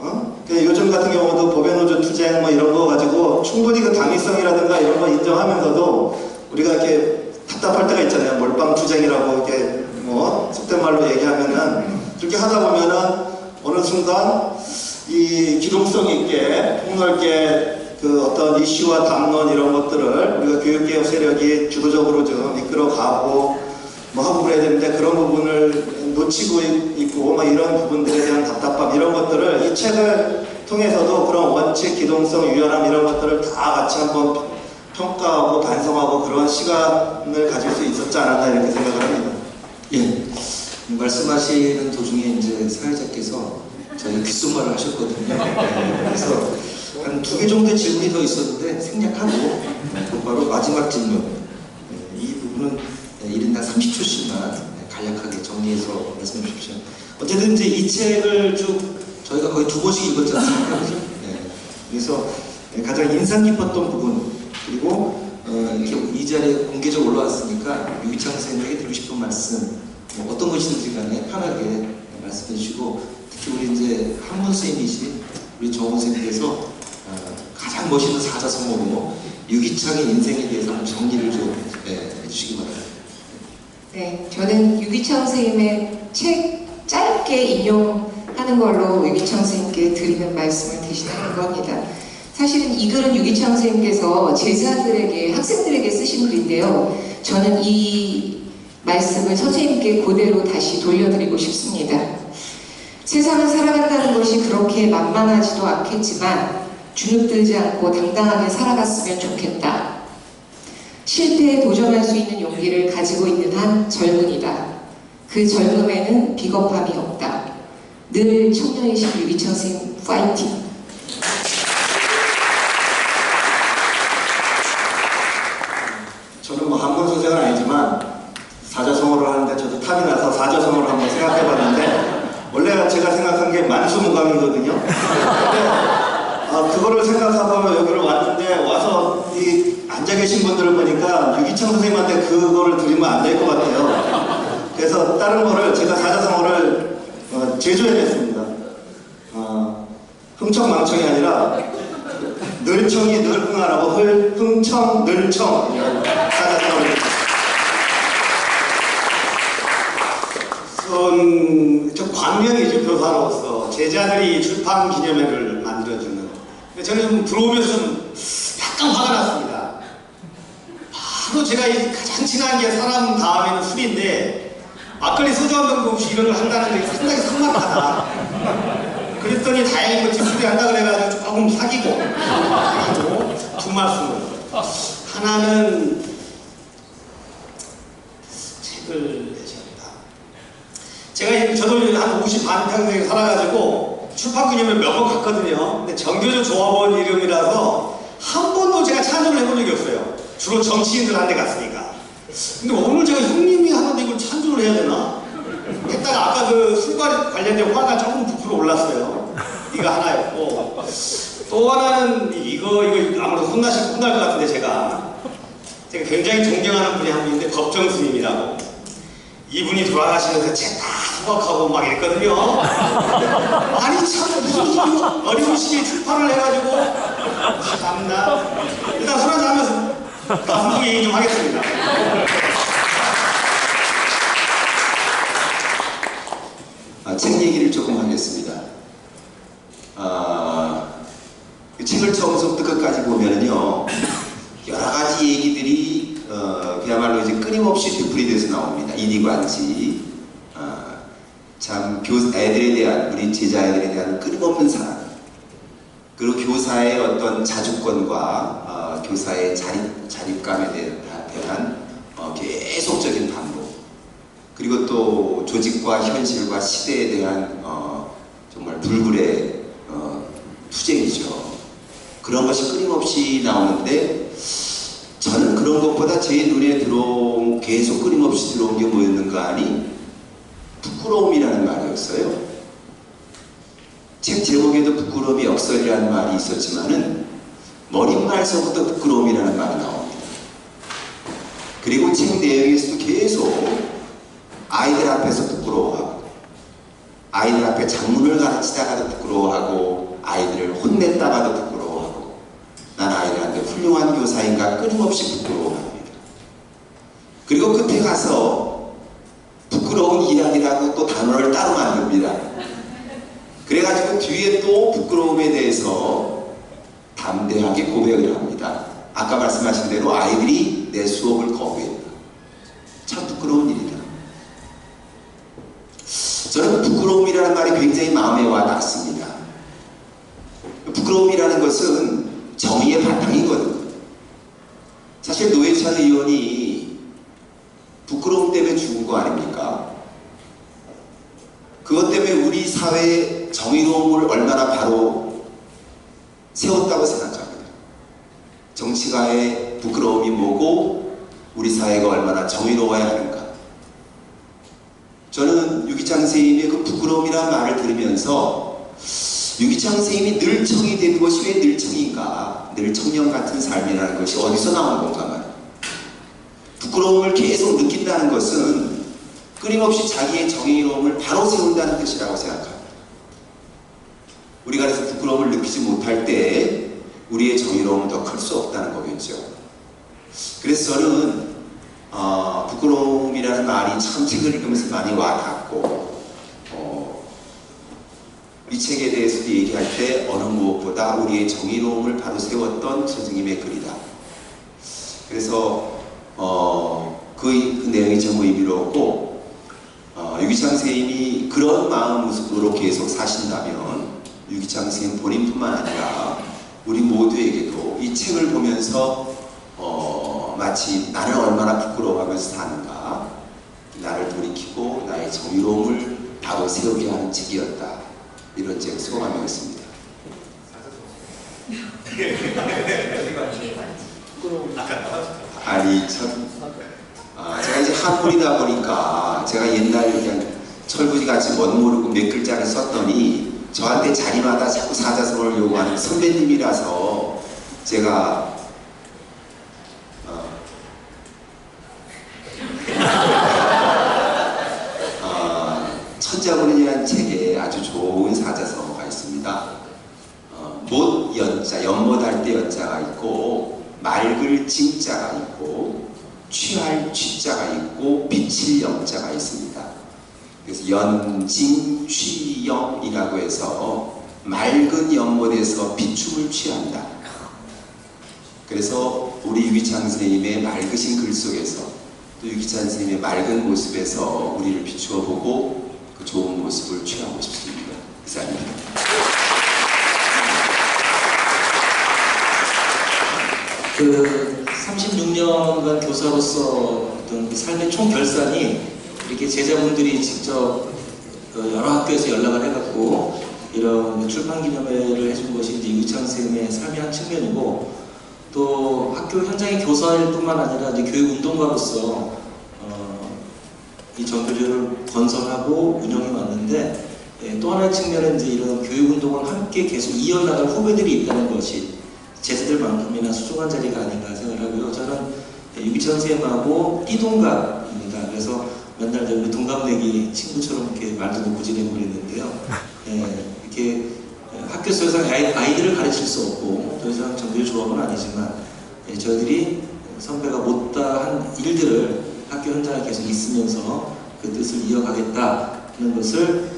요즘 같은 경우도 법외노조 투쟁 뭐 이런 거 가지고 충분히 그 당위성이라든가 이런 거 인정하면서도 우리가 이렇게 답답할 때가 있잖아요. 몰빵 투쟁이라고 이렇게 뭐 속된 말로 얘기하면은 그렇게 하다 보면은 어느 순간 이 기동성 있게 폭넓게 그 어떤 이슈와 담론 이런 것들을 우리가 교육개혁 세력이 주도적으로 좀 이끌어가고 뭐 하고 그래야 되는데 그런 부분을 놓치고 있고 뭐 이런 부분들에 대한 답답함 이런 것들을 이 책을 통해서도 그런 원칙, 기동성, 유연함 이런 것들을 다 같이 한번 평가하고 반성하고 그런 시간을 가질 수 있었지 않았나 이렇게 생각을 합니다. 예, 말씀하시는 도중에 이제 사회자께서 저희 귓속말을 하셨거든요. 그래서 한 2개 정도의 질문이 더 있었는데 생략하고 곧바로 마지막 질문. 이 부분은 1인당 30초씩만 간략하게 정리해서 말씀해 주십시오. 어쨌든 이제 이 책을 쭉 저희가 거의 2번씩 읽었지 않습니까? 그래서 가장 인상 깊었던 부분 그리고 이렇게 이 자리에 공개적으로 올라왔으니까 유기찬 선생님에게 드리고 싶은 말씀 어떤 것이든지 간에 편하게 말씀해 주시고 특히 우리 이제 한문 선생님이신 우리 정원 선생님께서 가장 멋있는 사자성어로 유기찬의 인생에 대해서 한번 정리를 좀 해주시기 바랍니다. 네, 저는 유기찬 선생님의 책 짧게 인용하는 걸로 유기찬 선생님께 드리는 말씀을 대신하는 겁니다. 사실은 이 글은 유기찬 선생님께서 제자들에게, 학생들에게 쓰신 글인데요. 저는 이 말씀을 선생님께 그대로 다시 돌려드리고 싶습니다. 세상을 살아간다는 것이 그렇게 만만하지도 않겠지만 주눅들지 않고 당당하게 살아갔으면 좋겠다. 실패에 도전할 수 있는 용기를 가지고 있는 한 젊은이다. 그 젊음에는 비겁함이 없다. 늘 청년이신 유기찬 선생님 파이팅! 저는 뭐 한문 선생은 아니지만 사자성어를 하는데 저도 탐이 나서 사자성어를 한번 생각해봤는데 원래 제가 생각한 게 만수무강이거든요. 근데 그거를 생각하고 여기를 왔는데 와서 이 앉아 계신 분들을 보니까 유기찬 선생님한테 그거를 드리면 안 될 것 같아요. 그래서 다른 거를 제가 사자성어를 제조해냈습니다. 흥청망청이 아니라 늘청이 늘흥하라고 흥청 늘청 이런 사자성어를 저 광명이죠. 교사로서 제자들이 출판 기념회를 만들어주는. 저는 좀 들어오면서 좀 약간 화가 났습니다. 바로 제가 가장 친한 게 사람 다음에는 술인데 막걸리 소주 한 병도 없이 이런 걸 한다는 게 상당히 삭막하다. 그랬더니 다행히 뭐 집수리 한다 그래가지고 조금 사귀고 두 말씀을. 하나는 책을 저도 한 50 반평생 살아가지고 출판기념회 몇 번 갔거든요. 근데 정교조 조합원 이름이라서 한 번도 제가 찬조를 해본 적이 없어요. 주로 정치인들한테 갔으니까. 근데 오늘 제가 형님이 하는데 이걸 찬조를 해야 되나? 했다가 아까 그 술과 관련된 화가 조금 부풀어 올랐어요. 이거 하나였고, 또 하나는 이거 아무래도 혼날 것 같은데 제가 굉장히 존경하는 분이 한 분인데 법정 스님이라고. 이분이 돌아가시면서 책 다 수박하고 막 이랬거든요. 아니 참 무슨 어려운 시기에 출판을 해가지고 참나. 일단 술 한잔 하면서 가슴 얘기 좀 하겠습니다. 책 얘기를 조금 하겠습니다. 그 책을 처음부터 끝까지 보면요, 여러 가지 얘기들이 그야말로 이제 끊임없이 되풀이돼서 나옵니다. 이니관지, 참 애들에 대한, 우리 제자애들에 대한 끊임없는 사랑, 그리고 교사의 어떤 자주권과 교사의 자립감에 대한 계속적인 반복, 그리고 또 조직과 현실과 시대에 대한 정말 불굴의 투쟁이죠. 그런 것이 끊임없이 나오는데, 저는 그런 것보다 제 눈에 계속 끊임없이 들어온 게 뭐였는가 하니 부끄러움이라는 말이었어요. 책 제목에도 부끄러움이 역설이라는 말이 있었지만은 머릿말서부터 부끄러움이라는 말이 나옵니다. 그리고 책 내용에서도 계속 아이들 앞에서 부끄러워하고, 아이들 앞에 작문을 가르치다가도 부끄러워하고, 아이들을 혼냈다가도 부끄러워하고, 난 아이들한테 훌륭한 교사인가 끊임없이 부끄러워합니다. 그리고 끝에 가서 부끄러운 이야기라고 또 단어를 따로 만듭니다. 그래가지고 뒤에 또 부끄러움에 대해서 담대하게 고백을 합니다. 아까 말씀하신 대로 아이들이 내 수업을 거부했다. 참 부끄러운 일이다. 저는 부끄러움이라는 말이 굉장히 마음에 와 닿습니다. 부끄러움이라는 것은 정의의 바탕이거든요. 사실 노회찬 의원이 부끄러움 때문에 죽은 거 아닙니까? 그것 때문에 우리 사회의 정의로움을 얼마나 바로 세웠다고 생각합니다. 정치가의 부끄러움이 뭐고 우리 사회가 얼마나 정의로워야 하는가. 저는 유기창 선생님의 그 부끄러움이라는 말을 들으면서 유기창 선생님이 늘 청이 된 것이 왜 늘 청인가, 늘 청년 같은 삶이라는 것이 어디서 나온 건가 말이에요. 부끄러움을 계속 느낀다는 것은 끊임없이 자기의 정의로움을 바로 세운다는 뜻이라고 생각합니다. 우리가 그래서 부끄러움을 느끼지 못할 때 우리의 정의로움은 더 클 수 없다는 거겠죠. 그래서 저는 부끄러움이라는 말이 참 책을 읽으면서 많이 와닿고, 이 책에 대해서도 얘기할 때 어느 무엇보다 우리의 정의로움을 바로 세웠던 선생님의 글이다. 그래서 그 내용이 전부 의미로웠고, 유기창 선생님이 그런 마음으로 계속 사신다면 유기창 선생님 본인뿐만 아니라 우리 모두에게도 이 책을 보면서 마치 나는 얼마나 부끄러워하면서 사는가, 나를 돌이키고 나의 정의로움을 바로 세우게 하는 책이었다. 이런 제 소감이었습니다. 아니 참, 제가 이제 한문이다 보니까 제가 옛날에 그냥 철부지같이 멋 모르고 몇 글자를 썼더니 저한테 자리마다 자꾸 사자성어를 요구하는 선배님이라서 제가 천자문이라는 책에 아주 좋은 사자성어가 있습니다. 못 연자, 연못할 때 않고 맑을 징자가 있고 취할 취자가 있고 비칠 영자가 있습니다. 그래서 연징취영이라고 해서 맑은 연못에서 비춤을 취한다. 그래서 우리 유기찬 선생님의 맑으신 글 속에서 또 유기찬 선생님의 맑은 모습에서 우리를 비추어 보고 그 좋은 모습을 취하고 싶습니다. 이상입니다. 그 36년간 교사로서 어떤 그 삶의 총결산이 이렇게 제자분들이 직접 여러 학교에서 연락을 해갖고 이런 출판기념회를 해준 것이 이제 유기찬 선생님의 삶의 한 측면이고, 또 학교 현장의 교사일 뿐만 아니라 이제 교육운동가로서 이 전교조를 건설하고 운영해 왔는데, 또 하나의 측면은 이제 이런 교육운동을 함께 계속 이어나갈 후배들이 있다는 것이 제자들만큼이나 소중한 자리가 아닌가 생각을 하고요. 저는 유기찬 선생님하고 띠동갑입니다. 그래서 맨날 우리 동갑내기 친구처럼 이렇게 말도 놓고 지내고 그랬는데요. 이렇게 학교 속에서 아이들을 가르칠 수 없고 더 이상 정규 졸업은 아니지만 저희들이 선배가 못다한 일들을 학교 현장에 계속 있으면서 그 뜻을 이어가겠다는 것을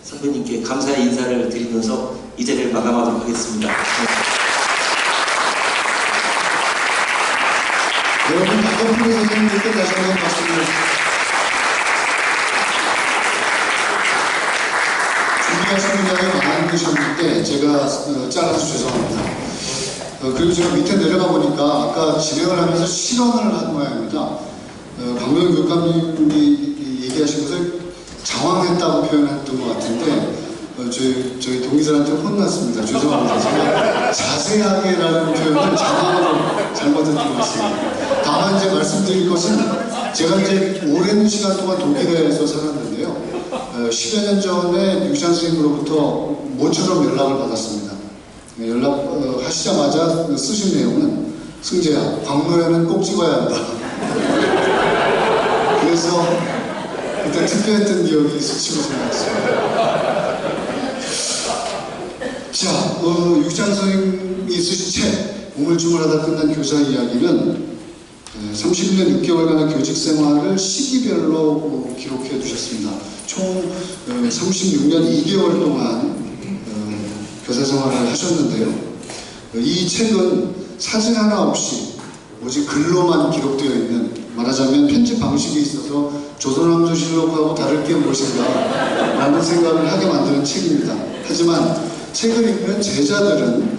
선배님께 감사의 인사를 드리면서 이 자리를 마감하도록 하겠습니다. 여러분, 박경필 선생님께 다시 한번 박수를. 준비하신 분량이 많으셨는데 제가 잘라서 죄송합니다. 그리고 제가 밑에 내려가 보니까 아까 진행을 하면서 실언을 한 모양입니다. 강동현 교육감님이 얘기하신 것을 장황했다고 표현했던 것 같은데 저희 동기들한테 혼났습니다. 죄송합니다. 제가 자세하게라는 표현을 장황으로 잘못했던 것 같습니다. 다만 이제 말씀드릴 것은 제가 이제 오랜 시간 동안 독일에서 살았는데요. 10여 년 전에 유기찬 선생님으로부터 모처럼 연락을 받았습니다. 연락하시자마자 쓰신 내용은 승재야, 광로에는 꼭 찍어야 한다. 그래서 그때 특별했던 기억이 스치고 지나갔습니다. 자, 유기찬 선생님이 쓰신 책 우물쭈물하다 끝난 교사 이야기는 30년 6개월간의 교직 생활을 시기별로 기록해 두셨습니다. 총 36년 2개월 동안 교사 생활을 하셨는데요. 이 책은 사진 하나 없이 오직 글로만 기록되어 있는, 말하자면 편집 방식이 있어서 조선왕조실록하고 다를 게 무엇인가 라는 생각을 하게 만드는 책입니다. 하지만 책을 읽는 제자들은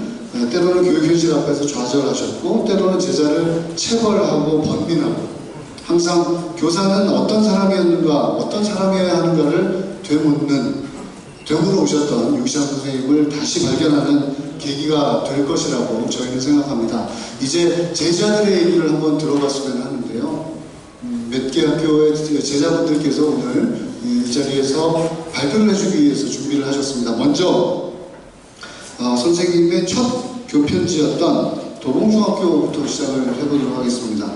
때로는 교육현실 앞에서 좌절하셨고 때로는 제자를 체벌하고 번민하고, 항상 교사는 어떤 사람이었는가, 어떤 사람이어야 하는가를 되물어 오셨던 유기찬 선생님을 다시 발견하는 계기가 될 것이라고 저희는 생각합니다. 이제 제자들의 얘기를 한번 들어봤으면 하는데요. 몇 개 학교의 제자분들께서 오늘 이 자리에서 발표를 해주기 위해서 준비를 하셨습니다. 먼저 선생님의 첫 교편지였던 도봉중학교부터 시작을 해보도록 하겠습니다.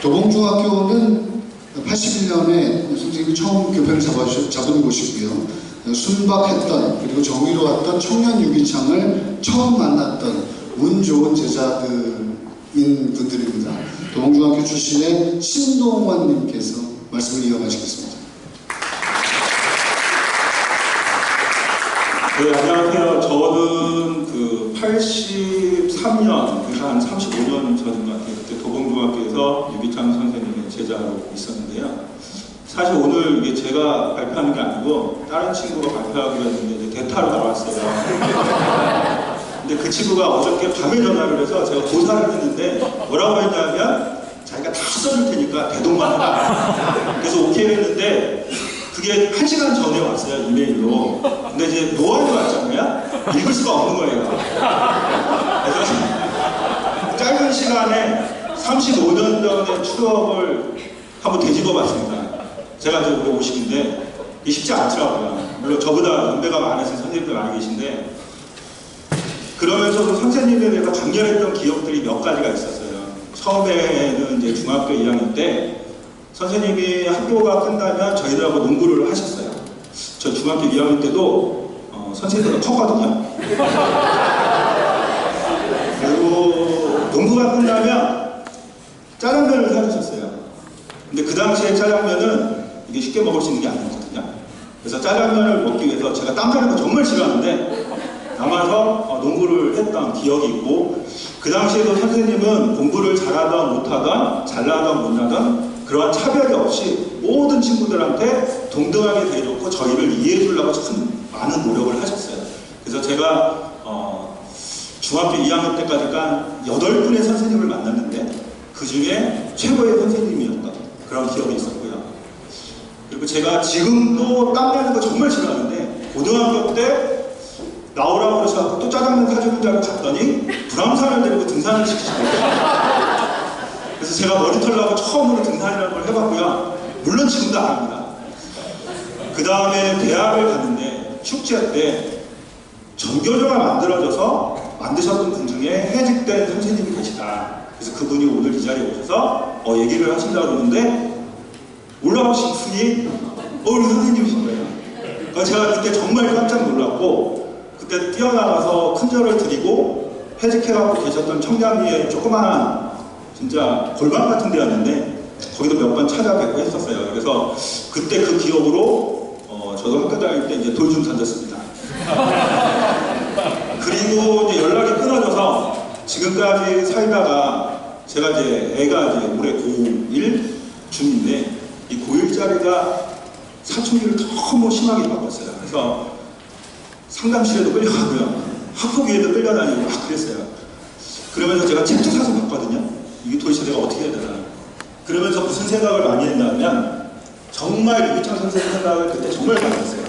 도봉중학교는 81년에 선생님이 처음 교편을 잡은 곳이고요. 순박했던, 그리고 정의로웠던 청년 유기창을 처음 만났던 운 좋은 제자들인 분들입니다. 도봉중학교 출신의 신동원님께서 말씀을 이어가시겠습니다. 네, 안녕하세요. 저는 83년, 그래서 한 35년 전인 것 같아요. 그때 도봉중학교에서 유기창 선생님의 제자로 있었는데요. 사실 오늘 이게 제가 발표하는 게 아니고 다른 친구가 발표하기로 했는데 이제 대타로 나왔어요. 근데 그 친구가 어저께 밤에 전화를 해서 제가 고사를 했는데 뭐라고 했냐면 자기가 다 써줄 테니까 대동만 해라. 그래서 오케이 했는데 그게 1시간 전에 왔어요, 이메일로. 근데 이제 노안이 왔잖아요. 읽을 수가 없는 거예요. 그래서 짧은 시간에 35년 전의 추억을 한번 되짚어 봤습니다. 제가 이제 올해 50인데 이게 쉽지 않더라고요. 물론 저보다 연배가 많으신 선생님들 많이 계신데, 그러면서 선생님에 대해서 강렬했던 기억들이 몇 가지가 있었어요. 처음에는 이제 중학교 2학년 때 선생님이 학교가 끝나면 저희들하고 농구를 하셨어요. 저 중학교 2학년 때도 선생님보다 컸거든요. 그리고 농구가 끝나면 짜장면을 사주셨어요. 근데 그 당시에 짜장면은 이게 쉽게 먹을 수 있는 게 아니거든요. 그래서 짜장면을 먹기 위해서 제가 땀 가는 거 정말 싫어하는데 남아서 농구를 했던 기억이 있고, 그 당시에도 선생님은 공부를 잘하던 못하던 잘나던 못나던 그러한 차별이 없이 모든 친구들한테 동등하게 대해줬고 저희를 이해해 주려고 참 많은 노력을 하셨어요. 그래서 제가 중학교 2학년 때까지 한 8분의 선생님을 만났는데 그 중에 최고의 선생님이었던 그런 기억이 있었고요. 그리고 제가 지금도 땀 나는 거 정말 싫어하는데 고등학교 때 나오라고 그러셔서 또 짜장면 사주는 줄 알고 갔더니 불암산을 데리고 등산을 시키시더라고요. 그래서 제가 머리 털라고 처음으로 등산이라는 걸 해봤고요. 물론 지금도 안 합니다. 그 다음에 대학을 갔는데 축제 때 전교조가 만드셨던 분 중에 해직된 선생님이 계시다. 그래서 그분이 오늘 이 자리에 오셔서 얘기를 하신다고 그러는데 올라오신 분이 우리 선생님이신 거예요. 제가 그때 정말 깜짝 놀랐고 그때 뛰어나가서 큰절을 드리고 해직해가고 계셨던 청량리에 조그마한 진짜 골방 같은 데였는데 거기도 몇 번 찾아뵙고 했었어요. 그래서 그때 그 기억으로 저도 학교 다닐 때 이제 돌 좀 던졌습니다. 그리고 이제 연락이 끊어져서 지금까지 살다가 제가 이제 애가 이제 올해 고1 중인데 이 고1짜리가 사춘기를 너무 심하게 받았어요. 그래서 상담실에도 끌려가고요. 학폭위에도 끌려다니고 막 그랬어요. 그러면서 제가 책도 사서 봤거든요. 이게 도대체 내가 어떻게 해야 되나. 그러면서 무슨 생각을 많이 했냐면 정말 유기창 선생님 생각을 그때 정말 많이 했어요.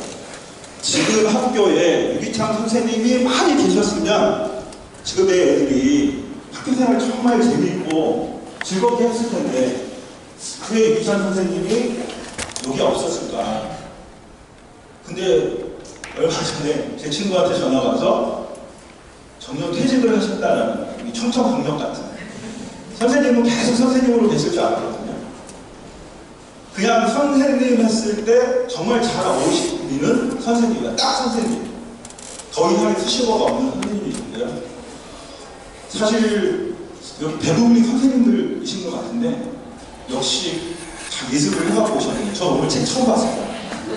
지금 학교에 유기창 선생님이 많이 계셨으면 지금 내 애들이 학교생활 정말 재미있고 즐겁게 했을 텐데 왜 유기창 선생님이 여기 없었을까. 근데 얼마 전에 제 친구한테 전화가 와서 정년 퇴직을 하셨다는 이 청천벽력 같은, 선생님은 계속 선생님으로 계실 줄 알았거든요. 그냥 선생님 했을 때 정말 잘 어울리는 선생님이야. 딱 선생님. 더 이상의 수식어가 없는 선생님이신데요. 사실 여기 대부분이 선생님들이신 것 같은데 역시 잘 예습을 해갖고 오셨네요. 저 오늘 책 처음 봤습니다.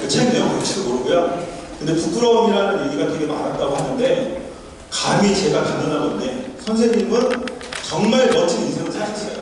그 책 내용 볼지도 모르고요. 근데 부끄러움이라는 얘기가 되게 많았다고 하는데 감히 제가 가능하건데 선생님은 정말 멋진 인생을 사셨어요.